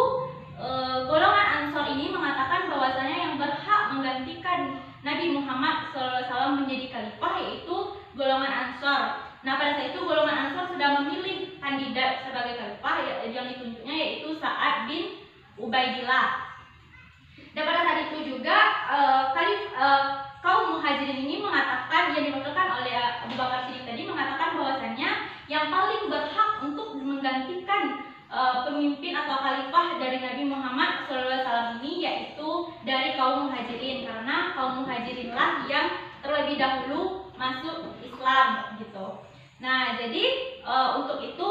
Speaker 2: golongan Ansor ini mengatakan bahwasanya yang berhak menggantikan Nabi Muhammad SAW menjadi khalifah yaitu golongan Ansor. Nah, pada saat itu golongan Ansor sudah memilih kandidat sebagai khalifah yang ditunjuknya yaitu Sa'ad bin Ubaidillah. Dan pada saat itu juga kaum kaum Muhajirin ini mengatakan, yang diwakilkan oleh Abu Bakar Siddiq tadi, mengatakan bahwasannya yang paling berhak untuk menggantikan pemimpin atau khalifah dari Nabi Muhammad SAW ini yaitu dari kaum Muhajirin, karena kaum Muhajirinlah yang terlebih dahulu masuk Islam gitu. Nah, jadi untuk itu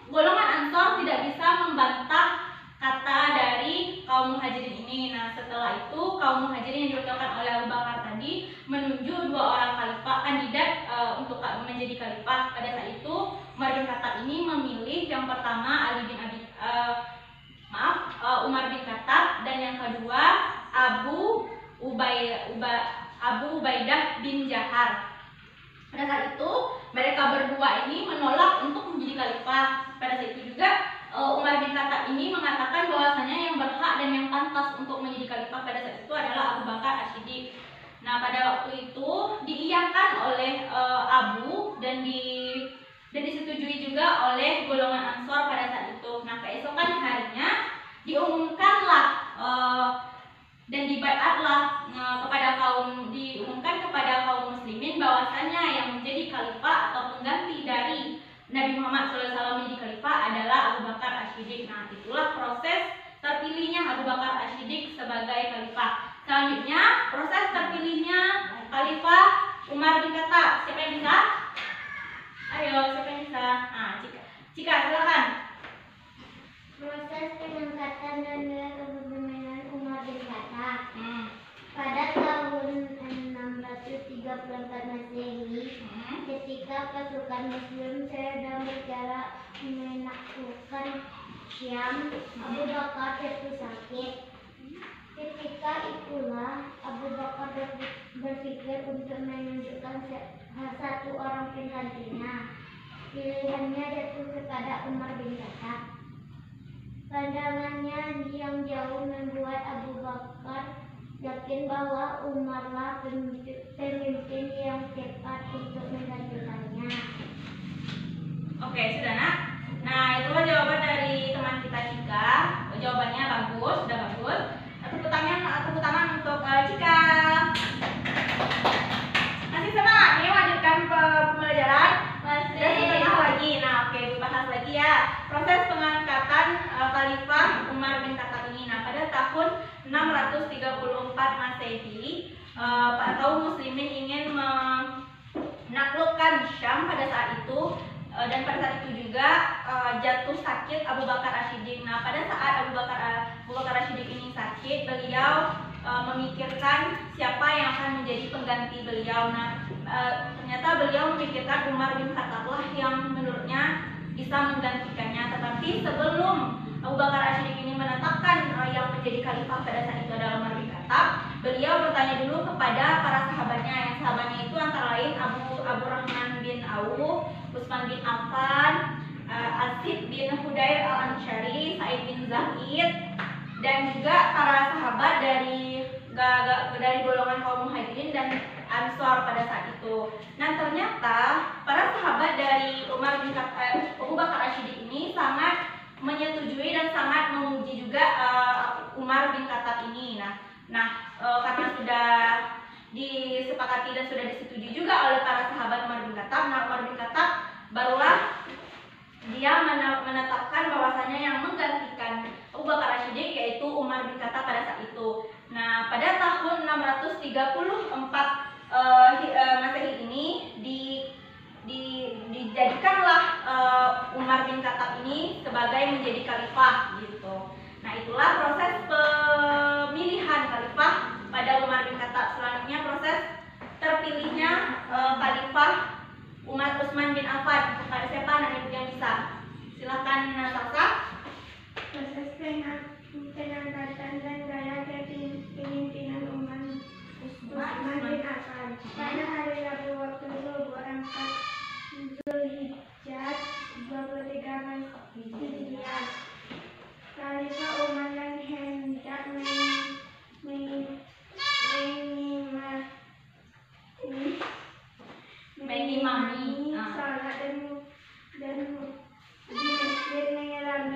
Speaker 2: golongan Ansor tidak bisa membantah kata dari kaum Muhajirin ini. Nah, setelah itu kaum Muhajirin yang diwakilkan oleh Abu Bakar tadi menunjuk 2 orang khalifah kandidat untuk menjadi khalifah. Pada saat itu Umar bin Khattab ini memilih yang pertama Umar bin Khattab, dan yang kedua Abu Ubaidah bin Jahar. Pada saat itu mereka berdua ini menolak untuk menjadi khalifah. Pada saat itu juga Umar bin Khattab ini mengatakan bahwasanya yang berhak dan yang pantas untuk menjadi khalifah pada saat itu adalah Abu Bakar As-Siddiq. Nah, pada waktu itu diiyakan oleh Abu dan disetujui juga oleh golongan Ansor pada saat itu. Nah, keesokan harinya diumumkanlah dan dibaiatlah diumumkan kepada kaum muslimin bahwasanya yang menjadi khalifah atau pengganti dari Nabi Muhammad SAW menjadi khalifah adalah Abu Bakar As-Siddiq. Nah, itulah proses terpilihnya Abu Bakar As-Siddiq sebagai khalifah. Selanjutnya, proses terpilihnya khalifah Umar bin Khattab. Siapa yang bisa? Ayo, siapa yang bisa? Nah, Cika silakan.
Speaker 3: Proses pengangkatan dan kepemimpinan Umar bin Khattab. Pada tahun 634 Masehi, ketika pasukan Muslim sedang berjalan menaklukkan Syam, Abu Bakar jatuh sakit. Ketika itulah Abu Bakar berpikir untuk menunjukkan satu orang penggantinya. Pilihannya jatuh kepada Umar bin Khattab. Pandangannya yang jauh membuat Abu Bakar yakin bahwa Umarlah pemimpin yang tepat untuk menggantikannya.
Speaker 2: Oke, sudah nak? Nah, itulah jawaban dari teman kita Cika. Jawabannya bagus, sudah bagus. Tepuk tangan untuk Cika. Masih semangat nih lanjutkan pembelajaran?
Speaker 3: Masih.
Speaker 2: Dan setengah lagi. Nah, oke, dibahas lagi ya. Proses pengangkatan Khalifah Umar bin Khattab ini. Nah, pada tahun 634 Masehi, kaum muslimin ingin menaklukkan Syam pada saat itu, dan pada saat itu juga jatuh sakit Abu Bakar As-Siddiq. Nah, pada saat Abu Bakar As-Siddiq ini sakit, beliau memikirkan siapa yang akan menjadi pengganti beliau. Nah, ternyata beliau memikirkan Umar bin Khattab lah yang menurutnya bisa menggantikannya. Tetapi sebelum Abu Bakar As-Siddiq ini menetapkan yang menjadi khalifah pada saat itu adalah Umar bin Khattab, beliau bertanya dulu kepada para sahabatnya. Yang sahabatnya itu antara lain Abu Rahman bin Auf, Utsman bin Affan, Asid bin Hudair al-Ansyari, Sa'id bin Zaid, dan juga para sahabat dari golongan kaum Muhajirin dan Ansor pada saat itu. Nah, ternyata para sahabat dari Abu Bakar As-Siddiq ini sangat menyetujui dan sangat memuji juga Umar bin Khattab ini. Karena sudah disepakati dan sudah disetujui juga oleh para sahabat Umar bin Khattab, nah Umar bin Khattab barulah dia menetapkan bahwasanya yang menggantikan Abu Bakar As-Siddiq yaitu Umar bin Khattab pada saat itu. Nah, pada tahun 634 Masehi ini dijadikanlah Umar bin Khattab ini sebagai menjadi khalifah gitu. Nah, itulah proses pemilihan khalifah pada Umar bin Khattab. Selanjutnya proses terpilihnya khalifah Utsman bin Affan. Kepada siapa yang bisa? Silakan Sasa.
Speaker 3: Proses pengangkatan dan gaya kepemimpinan Utsman bin Affan. Pada hari Rabu waktu 24 Zulhijjah 23 Hijriah, Khalifah Umar yang hendak mengimami salat dan di masjid menyelam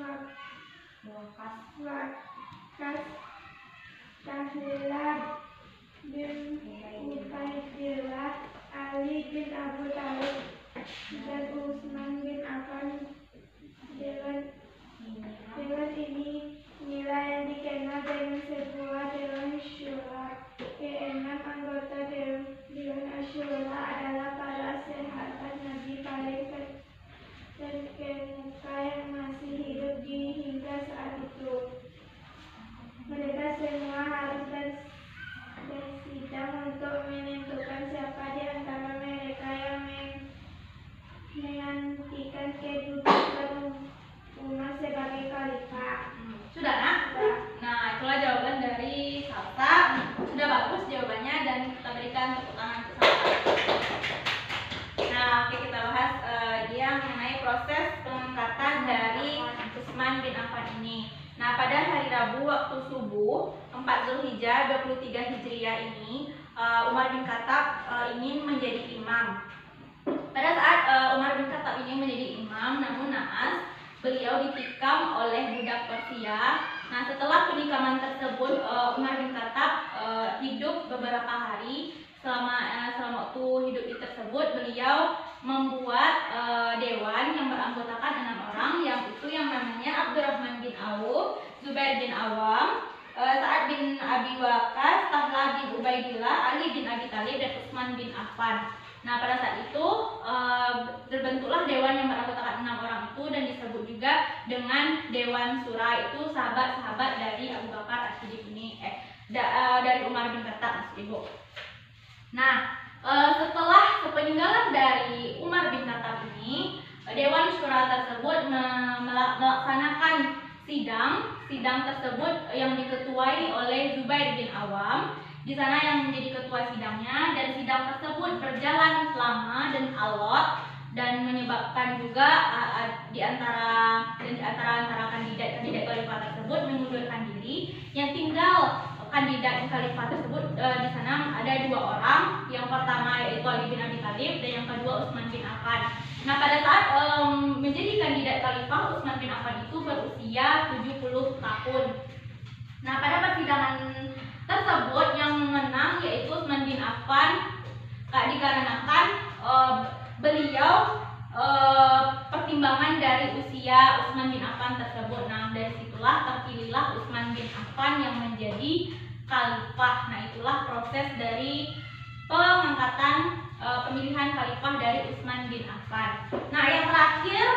Speaker 3: Wakas Tahlilah bin Ubaidillah, Ali bin Abu Thalib, dan Utsman bin Affan. Dewan ini nilai yang dikenal dengan sebuah Dewan Syura. Keenam anggota Dewan Asyura adalah para sahabat Nabi paling terkemuka yang masih hidup hingga saat itu. Mereka semua harus bersidang untuk menentukan siapa di antara mereka yang menggantikan kedudukan Umar sebagai khalifah.
Speaker 2: Sudah, nak? Nah, itulah jawaban dari Salsa. Sudah bagus jawabannya dan kita berikan tepuk tangan untuk Salsa. Nah, oke, kita bahas dia mengenai proses pengangkatan dari Utsman bin Affan ini. Nah, pada hari Rabu waktu subuh 4 Zulhijjah 23 Hijriah ini, Umar bin Khattab ingin menjadi imam. Pada saat Umar bin Khattab ingin menjadi imam, namun naas beliau ditikam oleh budak Persia. Nah, setelah penikaman tersebut, Umar bin Khattab hidup beberapa hari. Selama waktu hidup tersebut, beliau membuat dewan yang beranggotakan 6 orang, yang namanya Abdurrahman bin Auf, Zubair bin Awam, Sa'ad bin Abi Waqqas, Talha bin Ubaidillah, Ali bin Abi Thalib, dan Utsman bin Affan. Nah, pada saat itu terbentuklah dewan yang beranggotakan 6 orang itu, dan disebut juga dengan Dewan Syura. Itu sahabat-sahabat dari Abu Bakar As-Siddiq ini, dari Umar bin Khattab, maksud Ibu. Nah, setelah peninggalan dari Umar bin Khattab ini, Dewan Syura tersebut melaksanakan sidang tersebut yang diketuai oleh Zubair bin Awam. Di sana yang menjadi ketua sidangnya, dan sidang tersebut berjalan lama dan alot, dan menyebabkan juga di antara kandidat khalifah tersebut mengundurkan diri. Yang tinggal kandidat khalifah tersebut di sana ada 2 orang. Yang pertama yaitu Ali bin Abi Thalib, dan yang kedua Utsman bin Affan. Nah, pada saat menjadi kandidat khalifah, Utsman bin Affan itu berusia 70 tahun. Nah, pada persidangan tersebut yang menang yaitu Utsman bin Affan, dikarenakan beliau pertimbangan dari usia Utsman bin Affan tersebut. Nah, dari situlah terpilihlah Utsman bin Affan yang menjadi khalifah. Nah, itulah proses dari pengangkatan pemilihan khalifah dari Utsman bin Affan. Nah, yang terakhir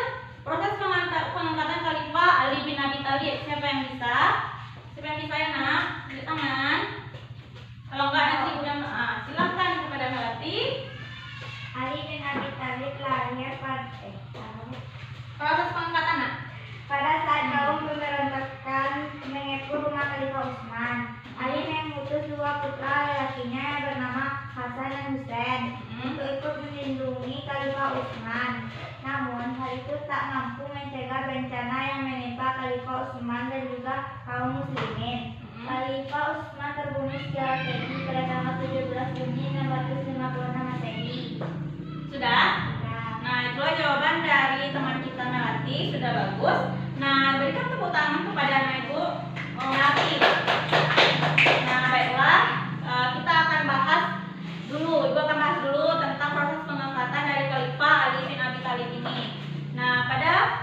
Speaker 2: proses pengangkatan khalifah Ali bin Abi Thalib. Siapa yang bisa? Siapa yang bisa ya, nak? Tunjuk tangan. Kalau enggak nanti udah silakan kepada Melati.
Speaker 3: Ali bin Abi Thalib lahir
Speaker 2: Proses pengangkatan, nak?
Speaker 3: pada saat kaum pemberontakan mengepung rumah Khalifah Utsman. Ali mengutus 2 putra lelakinya yang bernama Hasan dan Husain untuk ikut melindungi Khalifah Utsman. Namun, hal itu tak mampu mencegah bencana yang menimpa Khalifah Utsman dan juga kaum muslimin. Khalifah Utsman terbunuh secara keji pada tanggal 17 Juni 656 Masehi.
Speaker 2: Sudah? Nah, itulah jawaban dari teman kita Melati. Sudah bagus. Nah, berikan tepuk tangan kepada anak Ibu Melati. Nah, baiklah, kita akan bahas dulu. Ibu akan bahas dulu tentang proses pengangkatan dari Khalifah Ali bin Abi Thalib ini. Nah, pada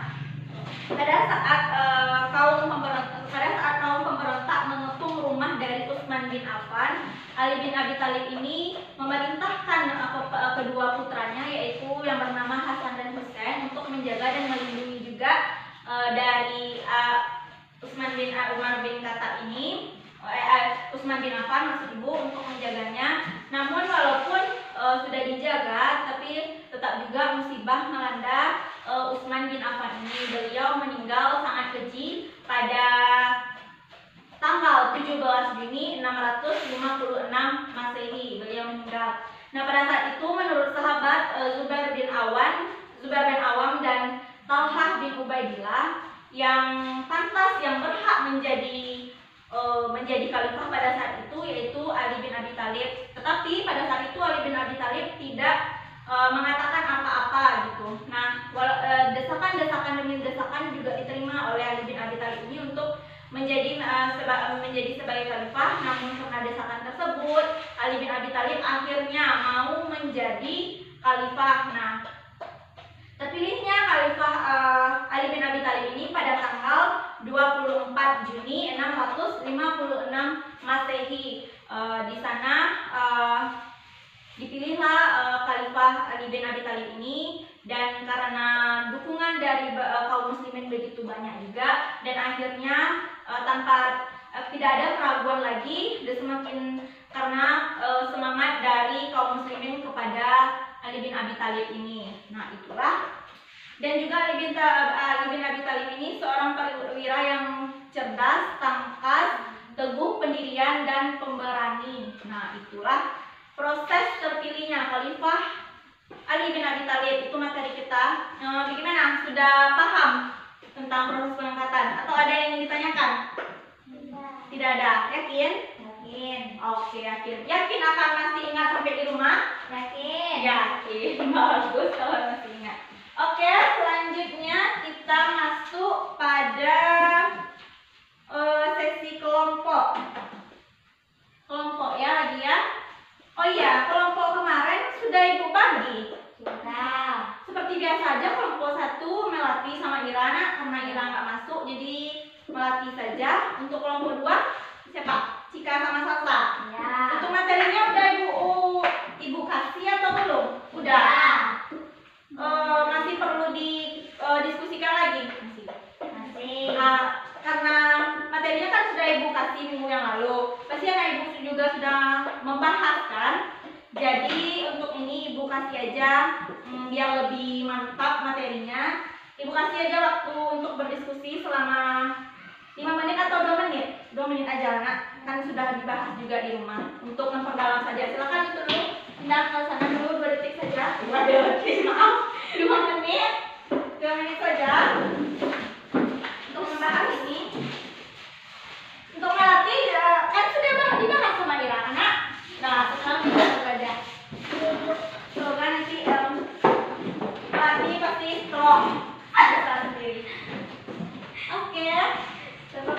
Speaker 2: saat kaum pemberontak mengepung rumah dari Utsman bin Affan, Ali bin Abi Thalib ini memerintahkan kedua putranya, yaitu yang bernama Hasan dan Husain, untuk menjaga dan melindungi juga dari Umar bin Khattab ini, Utsman bin Affan maksud Ibu, untuk menjaganya. Namun walaupun sudah dijaga, tapi tetap juga musibah melanda Utsman bin Affan ini. Beliau meninggal sangat keji pada tanggal 17 Juni 656 Masehi. Beliau meninggal. Nah, pada saat itu menurut sahabat Zubair bin Awam dan Talha bin Ubaidillah, yang pantas, yang berhak menjadi khalifah pada saat itu yaitu Ali bin Abi Thalib. Tetapi pada saat itu Ali bin Abi Thalib tidak mengatakan apa-apa gitu. Nah, desakan-desakan demi desakan juga diterima oleh Ali menjadi sebagai khalifah. Namun karena desakan tersebut, Ali bin Abi Thalib akhirnya mau menjadi khalifah. Nah, terpilihnya khalifah Ali bin Abi Thalib ini pada tanggal 24 Juni 656 Masehi. Di sana dipilihlah khalifah Ali bin Abi Thalib ini, dan karena dukungan dari kaum muslimin begitu banyak juga, dan akhirnya tanpa tidak ada keraguan lagi, dan semakin karena semangat dari kaum muslimin kepada Ali bin Abi Thalib ini. Nah, itulah. Dan juga Ali bin Abi Thalib ini seorang perwira yang cerdas, tangkas, teguh pendirian, dan pemberani. Nah, itulah proses terpilihnya khalifah Ali bin Abi Thalib. Itu materi kita. Bagaimana? Sudah paham tentang proses pengangkatan? Atau ada yang ingin ditanyakan? Tidak ada. Yakin?
Speaker 3: Yakin.
Speaker 2: Oke, yakin. Yakin akan masih ingat sampai di rumah?
Speaker 3: Yakin.
Speaker 2: Yakin. Bagus kalau masih ingat. Oke, selanjutnya kita masuk pada sesi kelompok. Kelompok ya lagi ya. Oh iya, kelompok kemarin sudah Ibu bagi.
Speaker 3: Sudah.
Speaker 2: Seperti biasa aja, kelompok 1 Melati sama Irana, karena Ira nggak masuk jadi Melati saja. Untuk kelompok 2 siapa? Cika sama Salsa.
Speaker 3: Ya.
Speaker 2: Untuk materinya udah Ibu kasih atau belum? Udah. Masih perlu didiskusikan lagi?
Speaker 3: Masih.
Speaker 2: Karena materinya kan sudah Ibu kasih minggu yang lalu, pasti anak Ibu juga sudah membahas kan. Jadi untuk ini Ibu kasih aja biar lebih mantap materinya. Ibu kasih aja waktu untuk berdiskusi selama 5 menit atau 2 menit. 2 menit aja nak, kan sudah dibahas juga di rumah. Untuk memperdalam saja, silakan itu dulu. Pindah ke sana dulu 2 detik saja. 2 detik, maaf, 2 menit. 2 menit saja untuk membahas ini. Untuk Melati kan sudah dibahas sama Ira anak. Nah, sekarang kita belajar. Semoga nanti Melati pasti strong. Ada sendiri. Oke. Coba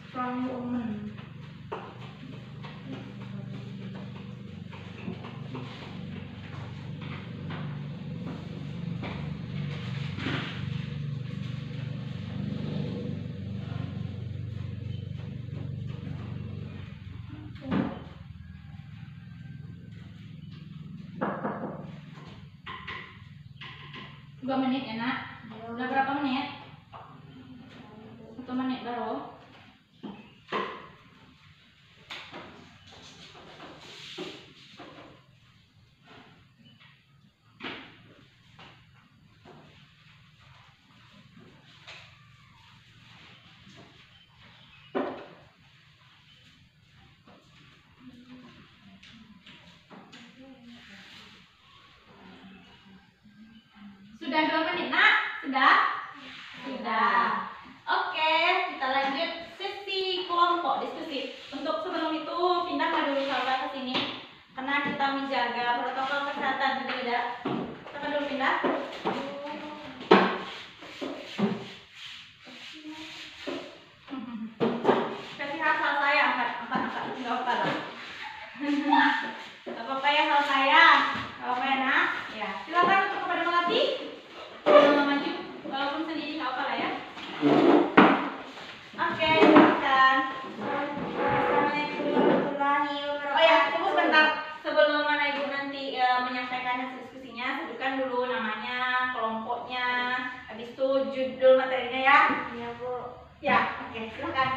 Speaker 2: strong woman. Dua menit ya nak? Udah berapa menit? 1 menit baru. Sudah 2 menit nak? Sudah? Sudah. Oke, kita lanjut sesi kelompok diskusi. Untuk sebelum itu pindahkan dulu saudara ke sini, karena kita menjaga protokol kesehatan tidak. Kita dulu pindah. Kasih hal saya angkat, nggak apa lah. Nggak apa-apa ya hal saya, nggak apa ya nak. Ya, silakan untuk kepada Melati. Maju, walaupun sendiri nggak apa lah ya. Oke, silakan.
Speaker 3: Assalamualaikum warahmatullahi wabarakatuh.
Speaker 2: Oh ya, tunggu sebentar. Sebelum anak ibu nanti menyampaikan hasil diskusinya, sebutkan dulu namanya, kelompoknya, habis itu judul materinya ya.
Speaker 3: Ya, Bu.
Speaker 2: Ya, oke, silakan.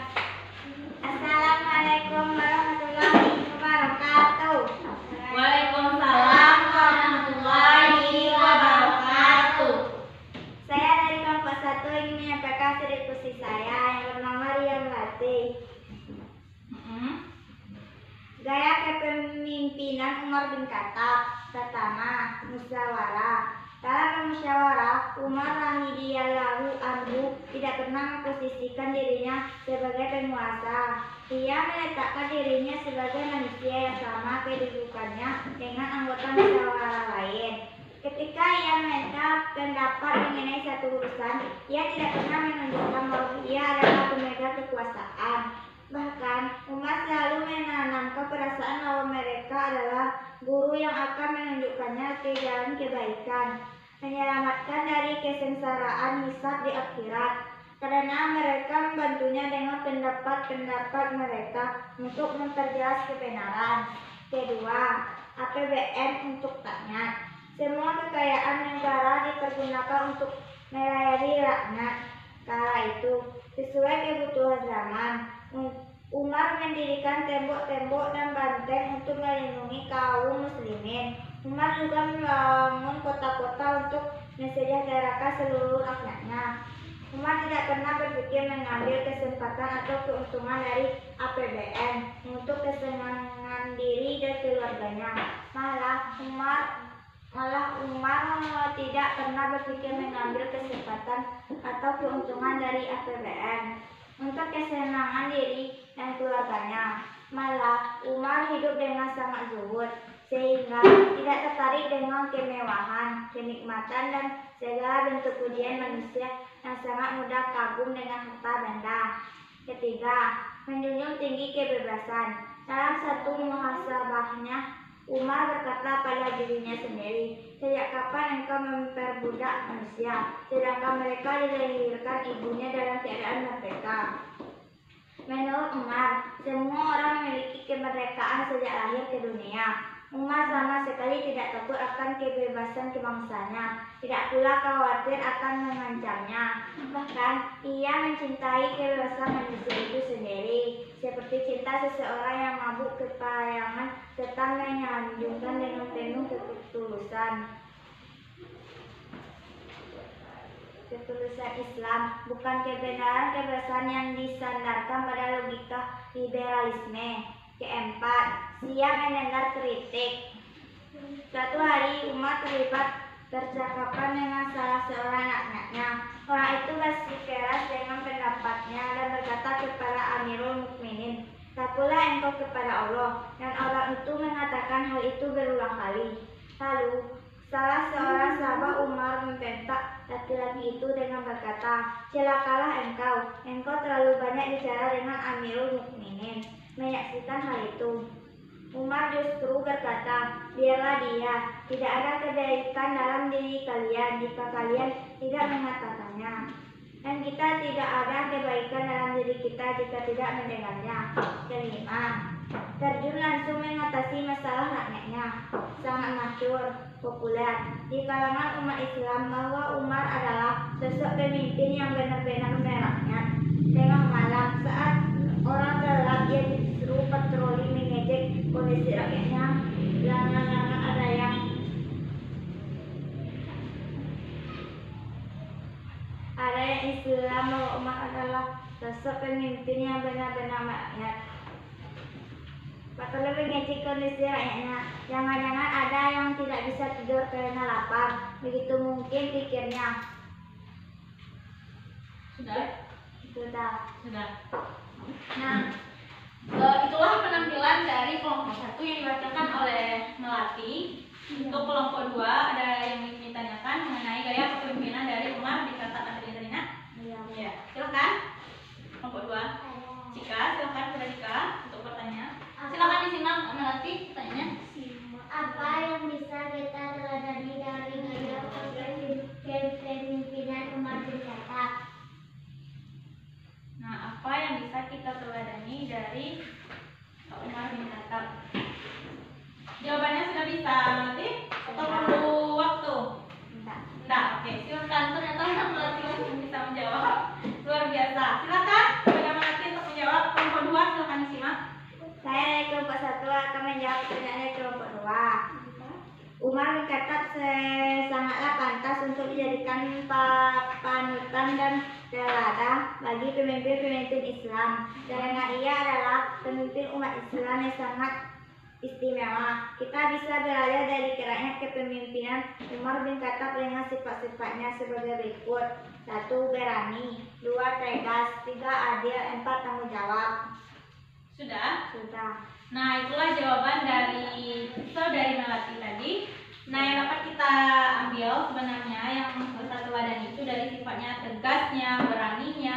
Speaker 3: Assalamualaikum warahmatullahi wabarakatuh.
Speaker 2: Waalaikumsalam warahmatullahi wabarakatuh.
Speaker 3: Saya dari kelompok 1 ingin menyampaikan hasil diskusi saya yang bernama Ria Melati. Gaya kepemimpinan Umar bin Khattab. Pertama, musyawarah. Dalam bermusyawarah, Umar radhiyallahu anhu tidak pernah memposisikan dirinya sebagai penguasa. Ia meletakkan dirinya sebagai manusia yang sama kedudukannya dengan anggota musyawarah lain. Ketika ia meminta pendapat mengenai satu urusan, ia tidak pernah menunjukkan bahwa ia adalah pemegang kekuasaan. Bahkan, Umar selalu menanamkan perasaan bahwa mereka adalah guru yang akan menunjukkannya ke jalan kebaikan, menyelamatkan dari kesengsaraan hisab di akhirat, karena mereka membantunya dengan pendapat-pendapat mereka untuk memperjelas kebenaran. Kedua, APBN untuk rakyat. Semua kekayaan negara dipergunakan untuk melayani rakyat. Kala itu, sesuai kebutuhan zaman, Umar mendirikan tembok-tembok dan banteng untuk melindungi kaum muslimin. Umar juga membangun kota-kota untuk mensejahterakan seluruh rakyatnya. Umar tidak pernah berpikir mengambil kesempatan atau keuntungan dari APBN untuk kesenangan diri dan keluarganya. Malah Umar tidak pernah berpikir mengambil kesempatan atau keuntungan dari APBN untuk kesenangan diri dan keluarganya. Malah Umar hidup dengan sangat zuhud, sehingga tidak tertarik dengan kemewahan, kenikmatan, dan segala bentuk pujian manusia yang sangat mudah kagum dengan harta benda. Ketiga, menjunjung tinggi kebebasan. Dalam satu muhasabahnya, Umar berkata pada dirinya sendiri, "Sejak kapan engkau memperbudak manusia, sedangkan mereka dilahirkan ibunya dalam keadaan merdeka?" Menurut Umar, semua orang memiliki kemerdekaan sejak lahir ke dunia. Umar sama sekali tidak takut akan kebebasan kebangsanya, tidak pula khawatir akan mengancamnya. Bahkan, ia mencintai kebebasan manusia itu sendiri, seperti cinta seseorang yang mabuk kepayangan tetap menyanjungkan dengan penuh ketulusan Islam, bukan kebenaran yang disandarkan pada logika liberalisme. Keempat, siap mendengar kritik. Suatu hari Umar terlibat percakapan dengan salah seorang anaknya. Orang itu bersikeras dengan pendapatnya dan berkata kepada Amirul Mukminin, "Takutlah engkau kepada Allah." Dan orang itu mengatakan hal itu berulang kali. Lalu salah seorang sahabat Umar membentak laki-laki itu dengan berkata, "Celakalah engkau terlalu banyak bicara dengan Amirul Mukminin." Menyaksikan hal itu, Umar justru berkata, "Biarlah dia, tidak ada kebaikan dalam diri kalian jika kalian tidak mengatakannya. Dan kita tidak ada kebaikan dalam diri kita jika tidak mendengarnya." Kelima, terjun langsung mengatasi masalah rakyatnya. Sangat masyhur, populer di kalangan umat Islam bahwa Umar adalah sosok pemimpin yang benar-benar merakyat. Tengah malam saat orang gelap, ia disuruh patroli mengecek kondisi rakyatnya. Jangan-jangan ada yang Islam bahwa Umar adalah sosok pemimpin yang benar-benar merakyat. Patroli mengecek kondisi rakyatnya. Jangan-jangan ada yang tidak bisa tidur karena lapar. Begitu mungkin pikirnya. Sudah.
Speaker 2: Nah, itulah penampilan dari kelompok 1 yang dibacakan oleh Melati. Untuk kelompok 2 ada yang ingin ditanyakan mengenai gaya kepemimpinan dari Umar di kata Katrina. Ya, silakan. Kelompok 2. Cika, silakan kepada Cika untuk bertanya. Silakan disimak Melati pertanyaannya.
Speaker 3: Apa yang bisa kita teladani dari gaya kepemimpinan Umar bin Khattab?
Speaker 2: Nah, apa yang bisa kita teladani dari Umar bin Khattab? Jawabannya sudah bisa, Melati? Atau perlu waktu? Enggak, oke. Silakan, ternyata Melati langsung bisa menjawab. Luar biasa. Silakan kepada Melati untuk menjawab. Kelompok 2 silakan disimak.
Speaker 3: Saya dari kelompok 1 akan menjawab pertanyaan dari kelompok 2. Umar bin Khattab sangatlah pantas untuk dijadikan panutan dan teladan bagi pemimpin-pemimpin Islam, karena ia adalah pemimpin umat Islam yang sangat istimewa. Kita bisa belajar dari keraknya kepemimpinan Umar bin Khattab dengan sifat-sifatnya sebagai berikut: 1. Berani, 2. Tegas, 3. Adil, 4. Tanggung jawab.
Speaker 2: Sudah?
Speaker 3: Sudah.
Speaker 2: Nah, itulah jawaban dari saudari Melati tadi. Nah, yang dapat kita ambil sebenarnya yang satu teladan itu dari sifatnya tegasnya, beraninya,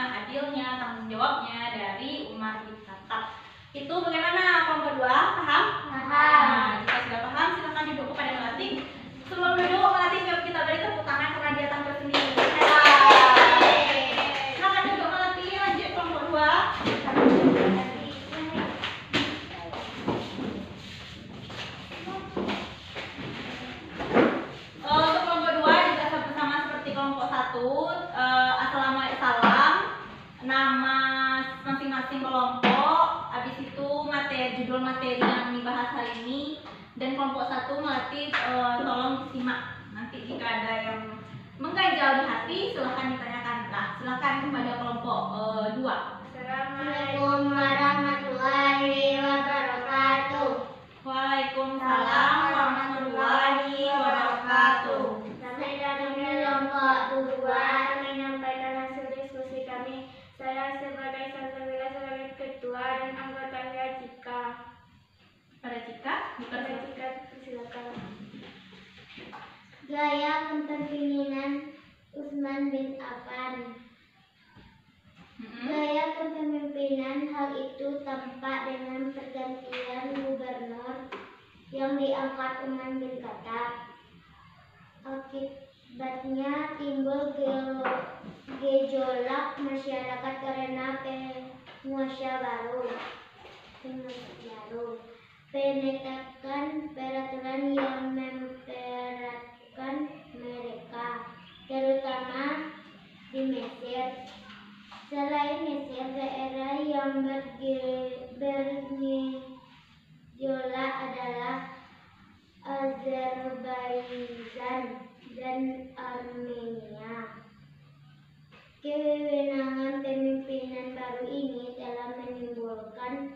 Speaker 2: Itu bagaimana kelompok 2? Paham?
Speaker 3: Paham.
Speaker 2: Nah, jika sudah paham, silakan duduk kepada melatih. Sebelum duduk, melatih kita beri tepuk tangan karena dia tampil sendiri. Silakan duduk melatih, lanjut kelompok 2. Untuk kelompok 2 juga sama seperti kelompok 1. Assalamualaikum, nama masing-masing kelompok, habis itu judul materi yang dibahas hari ini, dan kelompok 1 melatih tolong disimak. Nanti jika ada yang mengganjal di hati silahkan ditanyakan. Nah, silahkan kepada kelompok 2.
Speaker 3: Assalamualaikum warahmatullahi wabarakatuh.
Speaker 2: Waalaikumsalam warahmatullahi wabarakatuh.
Speaker 3: Kami dari kelompok 2 menyampaikan hasil diskusi kami. Saya sebagai Salsabila sebagai ketua dan anggotanya Cika.
Speaker 2: Pada Cika,
Speaker 3: Silakan. Gaya kepemimpinan Utsman bin Affan. Gaya kepemimpinan hal itu tampak dengan pergantian gubernur yang diangkat Utsman bin Khattab. Akibatnya timbul gejolak masyarakat karena penguasa baru. Penetapan peraturan yang memperatkan mereka, terutama di Mesir. Selain Mesir, daerah yang bergejolak adalah Azerbaijan dan Armenia. Kewenangan pemimpinan baru ini telah menimbulkan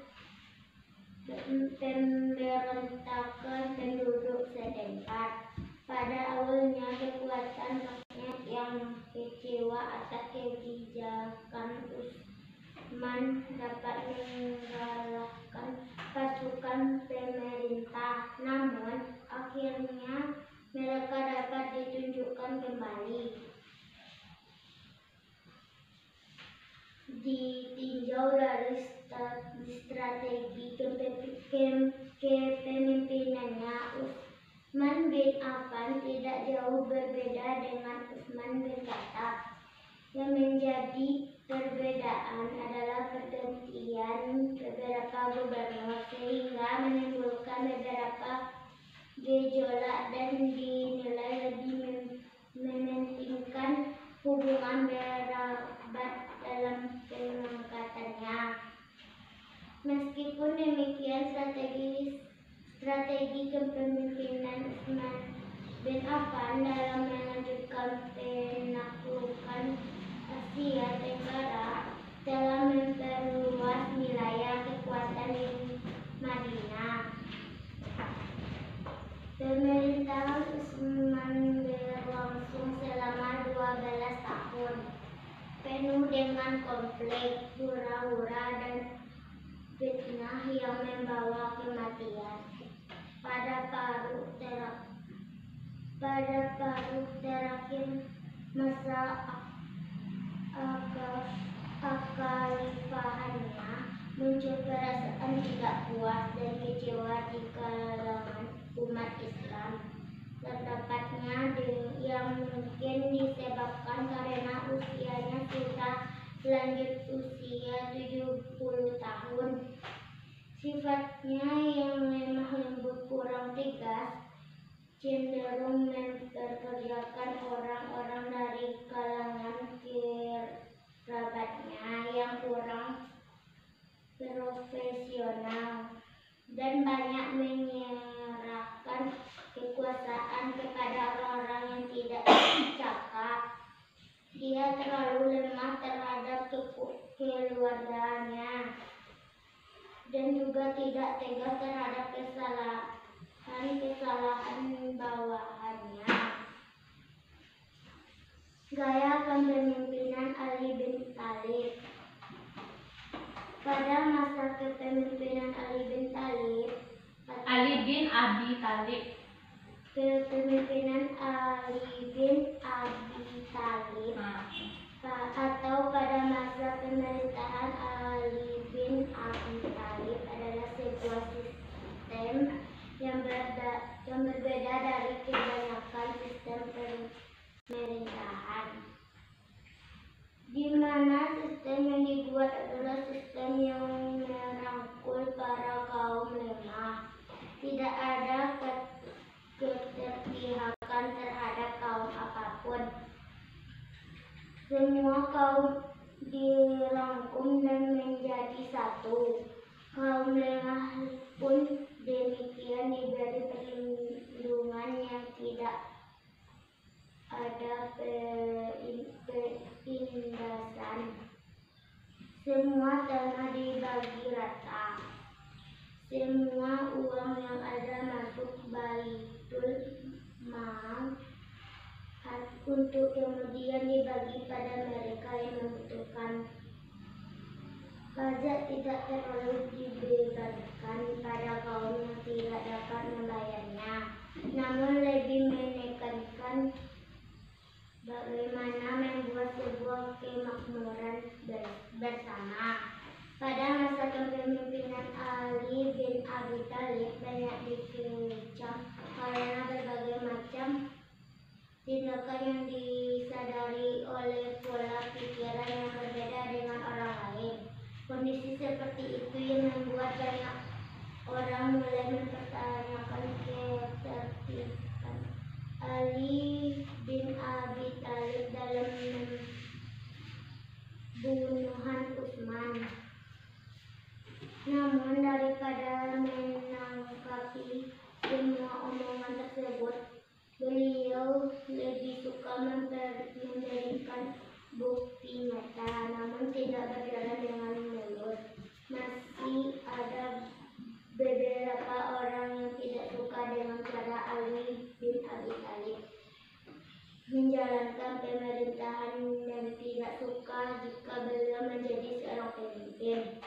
Speaker 3: pemberontakan penduduk setempat. Pada awalnya kekuatan rakyat yang kecewa atas kebijakan Utsman dapat mengalahkan pasukan pemerintah, namun akhirnya mereka dapat ditunjukkan kembali. Ditinjau dari strategi kepemimpinannya, Utsman bin Affan tidak jauh berbeda dengan Utsman bin Khattab. Yang menjadi perbedaan adalah pergantian beberapa gubernur sehingga menimbulkan beberapa gejolak dan dinilai lebih mementingkan hubungan kerabat dalam pengangkatannya. Meskipun demikian, strategi kepemimpinan Utsman bin Affan dalam melanjutkan penaklukan Asia Tenggara telah memperluas wilayah kekuatan di Madinah. Pemerintahan Utsman berlangsung selama 12 tahun, penuh dengan konflik, hura-hura, dan fitnah yang membawa kematian. Pada paruh terakhir masa kekhalifahannya, muncul perasaan tidak puas dan kecewa di kalangan umat Islam. Terdapatnya yang mungkin disebabkan karena usianya sudah lanjut usia 70 tahun. Sifatnya yang lemah lembut, kurang tegas, cenderung memperkerjakan orang-orang dari kalangan kerabatnya yang kurang profesional dan banyak menyerahkan kekuasaan kepada orang-orang yang tidak cakap. Dia terlalu lemah terhadap keluarganya dan juga tidak tegas terhadap kesalahan bawahannya. Gaya kepemimpinan Ali bin Thalib. Pada masa kepemimpinan Ali bin
Speaker 2: Abi Thalib.
Speaker 3: Kepemimpinan Ali bin Abi Thalib atau pada masa pemerintahan Ali bin Abi Thalib Semua kaum dirangkum dan menjadi satu. Kaum lemah pun demikian diberi perlindungan yang tidak ada perindasan. Semua tanah dibagi rata. Semua uang yang ada masuk Baitul Mal untuk kemudian dibagi pada mereka yang membutuhkan. Pajak tidak terlalu dibebankan pada kaum yang tidak dapat membayarnya, namun lebih menekankan bagaimana membuat sebuah kemakmuran bersama. Pada masa kepemimpinan Ali bin Abi Thalib banyak dikecam karena berbagai macam tindakan yang disadari oleh pola pikiran yang berbeda dengan orang lain. Kondisi seperti itu yang membuat banyak orang mulai mempertanyakan ketertiban Ali bin Abi Thalib dalam pembunuhan Utsman. Namun daripada menanggapi semua omongan tersebut, beliau lebih suka memberikan bukti nyata, namun tidak berjalan dengan mulus. Masih ada beberapa orang yang tidak suka dengan cara Ali bin Abi Thalib menjalankan pemerintahan dan tidak suka jika beliau menjadi seorang pemimpin.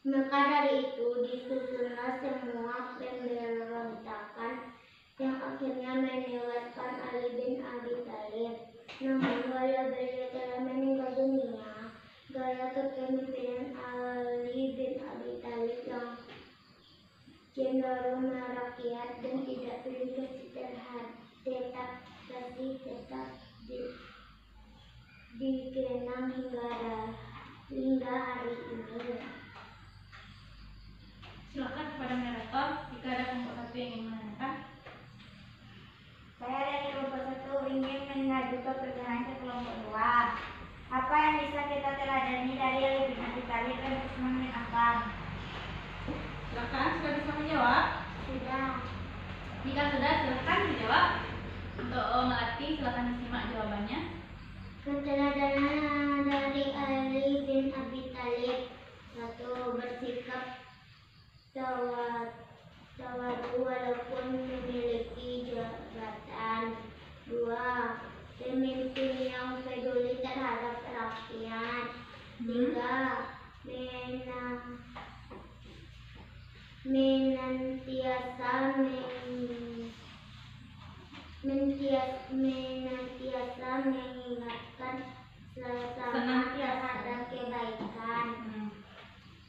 Speaker 3: Maka dari itu disusunlah semua pemberontakan yang akhirnya menewaskan Ali bin Abi Thalib. Namun walau beliau telah meninggal dunia, gaya kepemimpinan Ali bin Abi Thalib yang cenderung merakyat dan tidak pilih tetap dikenang hingga hari ini.
Speaker 2: Silakan kepada moderator jika ada kelompok satu yang ingin menanyakan.
Speaker 3: Saya dari kelompok 1 ingin mengajukan pertanyaan ke kelompok 2. Apa yang bisa kita teladani dari Ali bin Abi Thalib dan Utsman bin Affan?
Speaker 2: Silakan, sudah bisa menjawab?
Speaker 3: Sudah.
Speaker 2: Jika sudah, silakan dijawab. Untuk melatih, silakan disimak jawabannya.
Speaker 3: Keteladanan dari Ali bin Abi Thalib: 1. Bersikap tawadu walaupun memiliki jabatan. 2. Pemimpin yang peduli terhadap rakyat. 3. Menantiasa mengingatkan sesama terhadap kebaikan.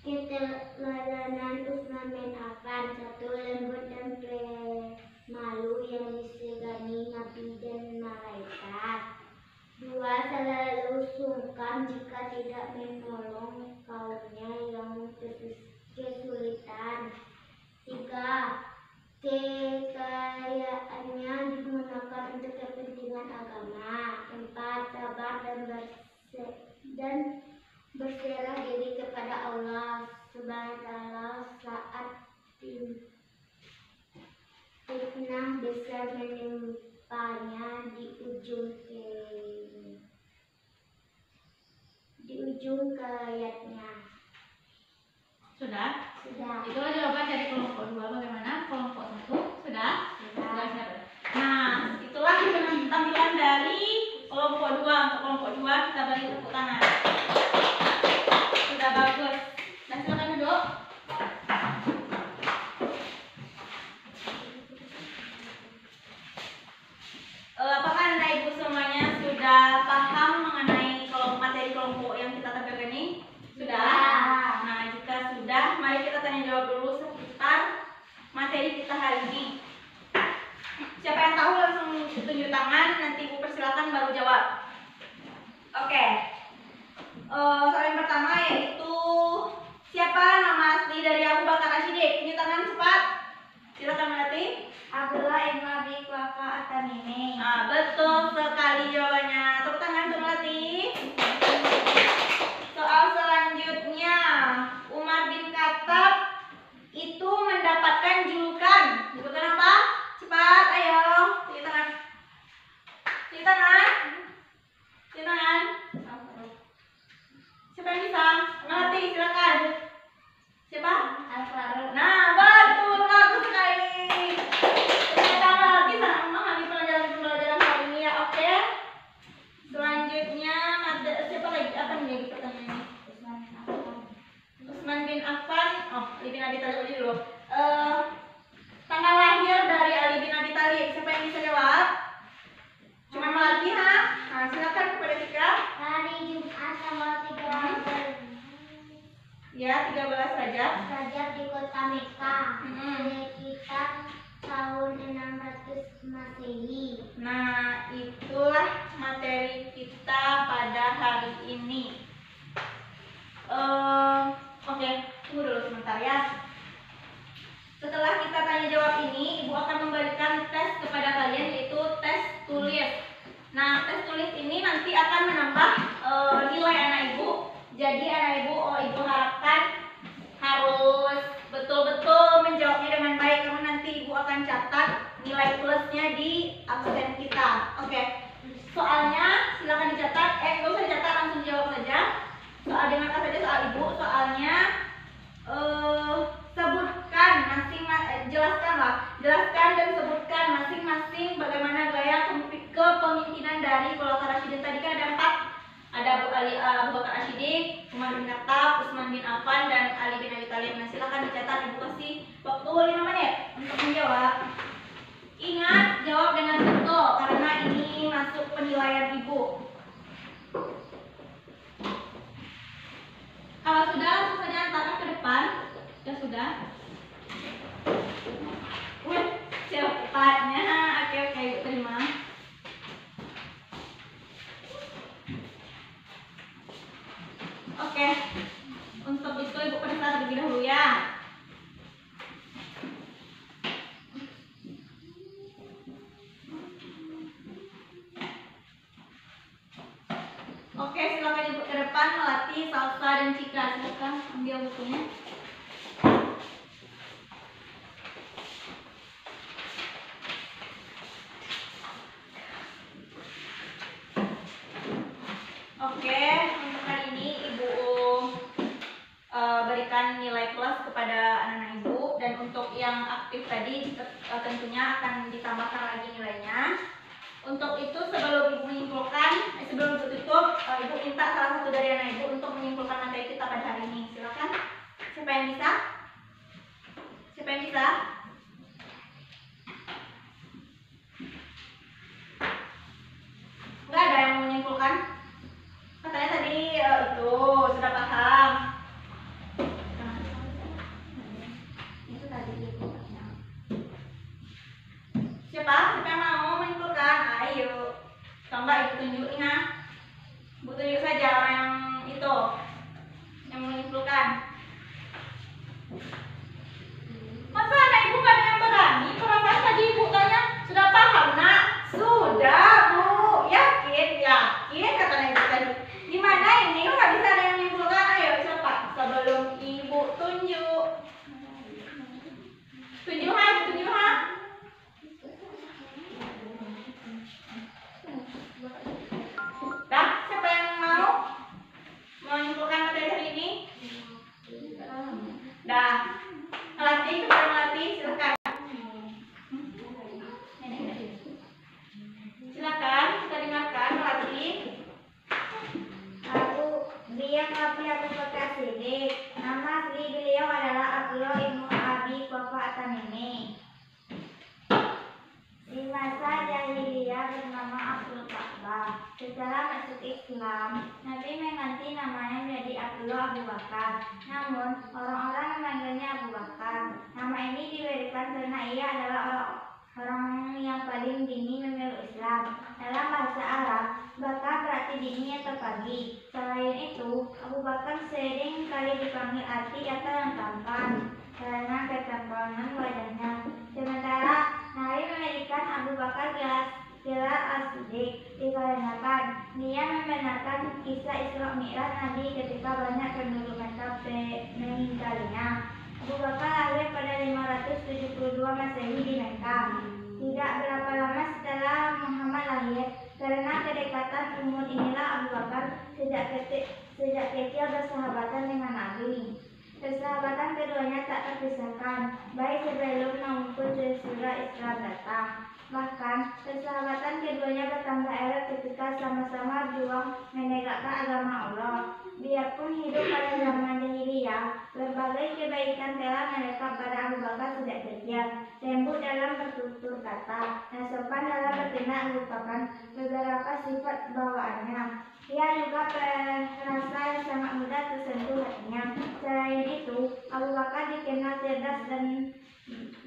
Speaker 3: Keteladanan Utsman bin Affan: 1. Lembut dan pemalu yang disegani Nabi dan malaikat. 2. Selalu sungkan jika tidak menolong kaumnya yang kesulitan. 3. Kekayaannya digunakan untuk kepentingan agama. 4. Sabar dan berserah diri kepada Allah Subhanahu saat fitnah besar menimpanya di ujung hayatnya.
Speaker 2: Sudah?
Speaker 3: Sudah.
Speaker 2: Itulah jawaban dari kelompok 2. Bagaimana kelompok 1? Sudah?
Speaker 3: Sudah.
Speaker 2: Nah, itulah tampilan dari kelompok 2. Untuk kelompok 2 kita beri tepuk tangan. Sudah bagus. Dan silakan duduk. Apakah Anda Ibu semuanya sudah paham mengenai materi kelompok yang kita tampilkan ini? Sudah? Nah, jika sudah, mari kita tanya jawab dulu seputar materi kita hari ini. Siapa yang tahu langsung tunjuk tangan, nanti Ibu persilakan baru jawab. Oke. Soal yang pertama yaitu siapa nama asli dari Abu Bakar As-Siddiq? Tunjuk tangan cepat. Silakan Melati.
Speaker 3: Abdullah ibn Abi Quhafa at-Tamimi.
Speaker 2: Betul sekali jawabannya. Tepuk tangan untuk Melati. Abi Thalib aja dulu. Tanggal lahir dari Ali bin Abi Thalib. Siapa yang bisa jawab? Cuma Melati, ha? Nah, silakan kepada Tika.
Speaker 3: Hari Jumat tanggal 13
Speaker 2: Ya, 13 Rajab.
Speaker 3: Rajab di kota Mekah. Sekitar tahun 600 Masehi.
Speaker 2: Nah, itulah materi kita pada hari ini. Oke, tunggu dulu sebentar ya. Setelah kita tanya jawab ini, Ibu akan memberikan tes kepada kalian, yaitu tes tulis. Nah, tes tulis ini nanti akan menambah nilai anak Ibu. Jadi anak Ibu, Ibu harapkan harus betul-betul menjawabnya dengan baik, karena nanti Ibu akan catat nilai plusnya di absen kita. Oke. Soalnya silakan dicatat. Nggak usah dicatat, langsung jawab saja. Soal dengarkan saja soal Ibu. Soalnya sebutkan jelaskan dan sebutkan masing-masing bagaimana gaya kepemimpinan dari Khulafaur Rasyidin. Tadi kan ada 4. Ada Abu Bakar Asy-Siddiq, Umar bin Khattab, Utsman bin Affan, dan Ali bin Abi Thalib. Nah, silakan dicatat. Ibu kasih waktu 5 menit untuk menjawab. Ingat, jawab dengan betul karena ini masuk penilaian Ibu. Kalau sudah, langsung saja antarkan ke depan. Ya sudah. Cepatnya. Oke, Ibu terima. Oke, untuk itu Ibu periksa terlebih dahulu ya. Oke, silakan Ibu ke depan. Melati, Salsa, dan Cika. Silakan ambil bukunya. Oke, untuk hari ini Ibu berikan nilai plus kepada anak-anak Ibu, dan untuk yang aktif tadi tentunya akan ditambahkan lagi nilainya. Untuk itu sebelum Ibu menyimpulkan, sebelum Ibu tutup, Ibu minta salah satu dari anak Ibu untuk menyimpulkan materi kita pada hari ini. Silakan. Siapa yang bisa? Siapa yang bisa? Enggak ada yang mau menyimpulkan? Katanya tadi itu sudah paham. Itu tadi Ibu. Siapa yang mau menyimpulkan? Ayo. Coba Ibu tunjukin ya. Ibu tunjuk saja orang yang itu yang menyimpulkan. Masa anak Ibu gak ada yang berani? Perasaan tadi Ibu tanya sudah paham, Nak? Sudah, Bu. Yakin kata anak Ibu tadi. Gimana ini? Kok gak bisa ada yang menyimpulkan? Ayo cepat sebelum Ibu tunjuk. Tunjuk ha. Dah, siapa yang mau menyimpulkan materi hari ini? Dah. Melati, kepada Melati, silakan. Silakan, kita dengarkan Melati.
Speaker 3: Abu Bakar Siddiq. Nama asli beliau adalah Abdullah ibnu Abi Quhafa At-Tamimi. Di masa jahiliyah bernama Abdul Ka'bah. Setelah masuk Islam, Nabi mengganti namanya menjadi Abdullah Abu Bakar. Namun, orang-orang memanggilnya Abu Bakar. Nama ini diberikan karena ia adalah orang yang paling dini memeluk Islam. Dalam bahasa Arab, Bakar berarti dini atau pagi. Selain itu, Abu Bakar sering kali dipanggil arti atau yang tampan karena ketampanan wajahnya. Sementara Nabi memberikan Abu Bakar gelar As-Siddiq dikarenakan dia membenarkan kisah Isra Mi'raj Nabi ketika banyak penduduk Mekah mengingkarinya. Abu Bakar lahir pada 572 Masehi di Mekah. Tidak berapa lama setelah Muhammad lahir, karena kedekatan umur inilah Abu Bakar sejak kecil bersahabatan dengan Nabi. Persahabatan keduanya tak terpisahkan, baik sebelum maupun sesudah Islam datang. Bahkan, persahabatan keduanya bertambah erat ketika sama-sama berjuang menegakkan agama Allah. Biarpun hidup pada zaman jahiliyah, berbagai kebaikan telah melekat pada Abu Bakar sejak kecil. Lembut dalam bertutur kata dan sopan dalam bertindak merupakan beberapa sifat bawaannya. Ia juga perasa yang sangat mudah tersentuh hatinya. Selain itu, Abu Bakar dikenal cerdas dan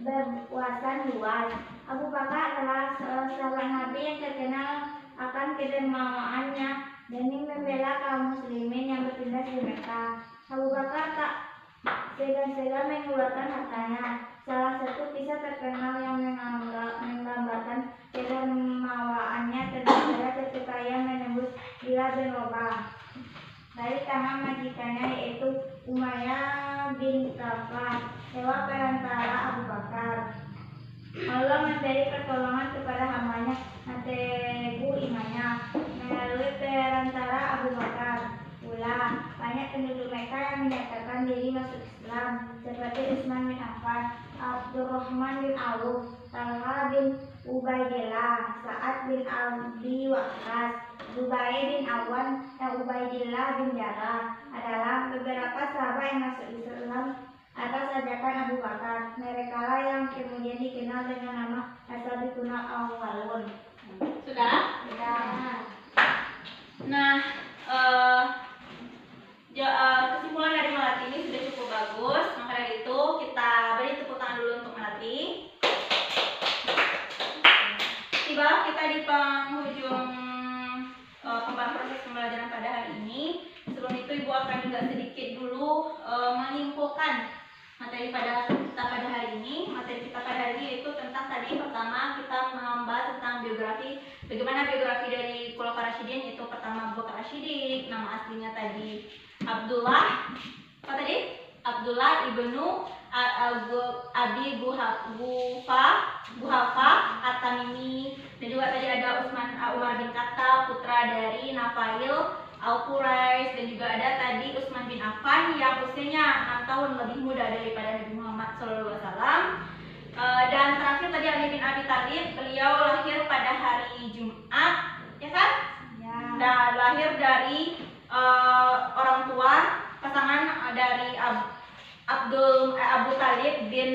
Speaker 3: berwawasan luas. Abu Bakar adalah seorang sahabat Nabi yang terkenal akan kedermawaannya demi membela kaum muslimin yang bertindak di Mekah. Abu Bakar tak segan-segan mengeluarkan hartanya. Salah satu kisah terkenal yang menggambarkan kedermawaannya terjadi ketika ia menembus Bilal bin Rabah dari tangan majikannya yaitu Umayyah bin Khalaf lewat perantara Abu Bakar. Allah memberi pertolongan kepada hambanya Natebu imannya melalui perantara Abu Bakar. Pula banyak penduduk Mekah yang menyatakan diri masuk Islam seperti Utsman bin Affan, Abdurrahman bin Auf, Talha bin Ubaidillah, Sa'ad bin Abi Waqqas, Zubair bin Awan, dan Ubaidillah bin Jarrah adalah beberapa sahabat yang masuk Islam atas ajakan Abu Bakar. Mereka lah yang kemudian dikenal dengan nama As-Sabiqun al-Awwalun.
Speaker 2: Sudah?
Speaker 3: Sudah.
Speaker 2: Nah, kesimpulan dari Melati ini sudah cukup bagus. Maka dari itu kita beri tepuk tangan dulu untuk Melati. Tiba kita di penghujung proses pembelajaran pada hari ini. Sebelum itu Ibu akan juga sedikit dulu menyimpulkan materi pada kita pada hari ini. Materi kita pada hari ini yaitu tentang tadi pertama kita membahas tentang biografi, bagaimana biografi dari Khulafaur Rasyidin, yaitu pertama Abu Bakar As-Siddiq, nama aslinya tadi Abdullah ibnu Abi Quhafa At-Tamimi, dan juga tadi ada Umar bin Khattab, putra dari Nafail Al-Quraisy, dan juga ada tadi Utsman bin Affan yang usianya 6 tahun lebih muda daripada Nabi Muhammad SAW. Dan terakhir tadi Ali bin Abi Thalib, beliau lahir pada hari Jumat, ya kan?
Speaker 3: Ya.
Speaker 2: Dan lahir dari orang tua pasangan dari Abu Thalib bin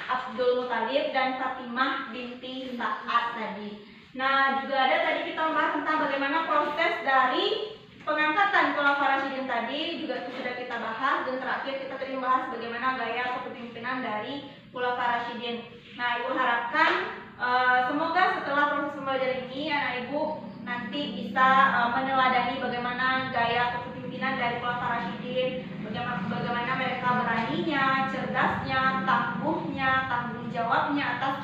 Speaker 2: Abdul Muthalib dan Fatimah binti Sa'ad tadi. Nah, juga ada tadi kita membahas tentang bagaimana proses dari pengangkatan Khulafaur Rasyidin tadi juga sudah kita bahas, dan terakhir kita tadi membahas bagaimana gaya kepemimpinan dari Khulafaur Rasyidin. Nah, Ibu harapkan semoga setelah proses pembelajaran ini anak Ibu nanti bisa meneladani bagaimana gaya kepemimpinan dari Khulafaur Rasyidin, bagaimana mereka beraninya, cerdasnya, tangguhnya, tanggung jawabnya atas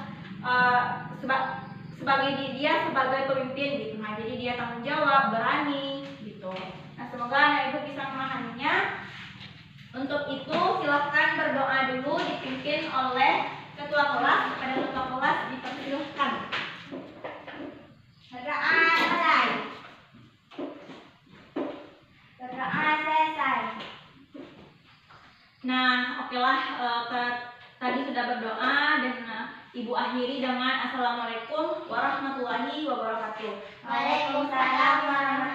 Speaker 2: sebagai dia sebagai pemimpin gitu. Nah, jadi dia tanggung jawab, berani gitu. Nah, semoga anak Ibu bisa memahaminya. Untuk itu silakan berdoa dulu dipimpin oleh ketua kelas. Kepada ketua kelas dipersilahkan.
Speaker 3: Berdoa selesai. Berdoa selesai.
Speaker 2: Nah, okelah, tadi sudah berdoa dan Ibu akhiri dengan Assalamualaikum warahmatullahi wabarakatuh.
Speaker 3: Waalaikumsalam warahmatullahi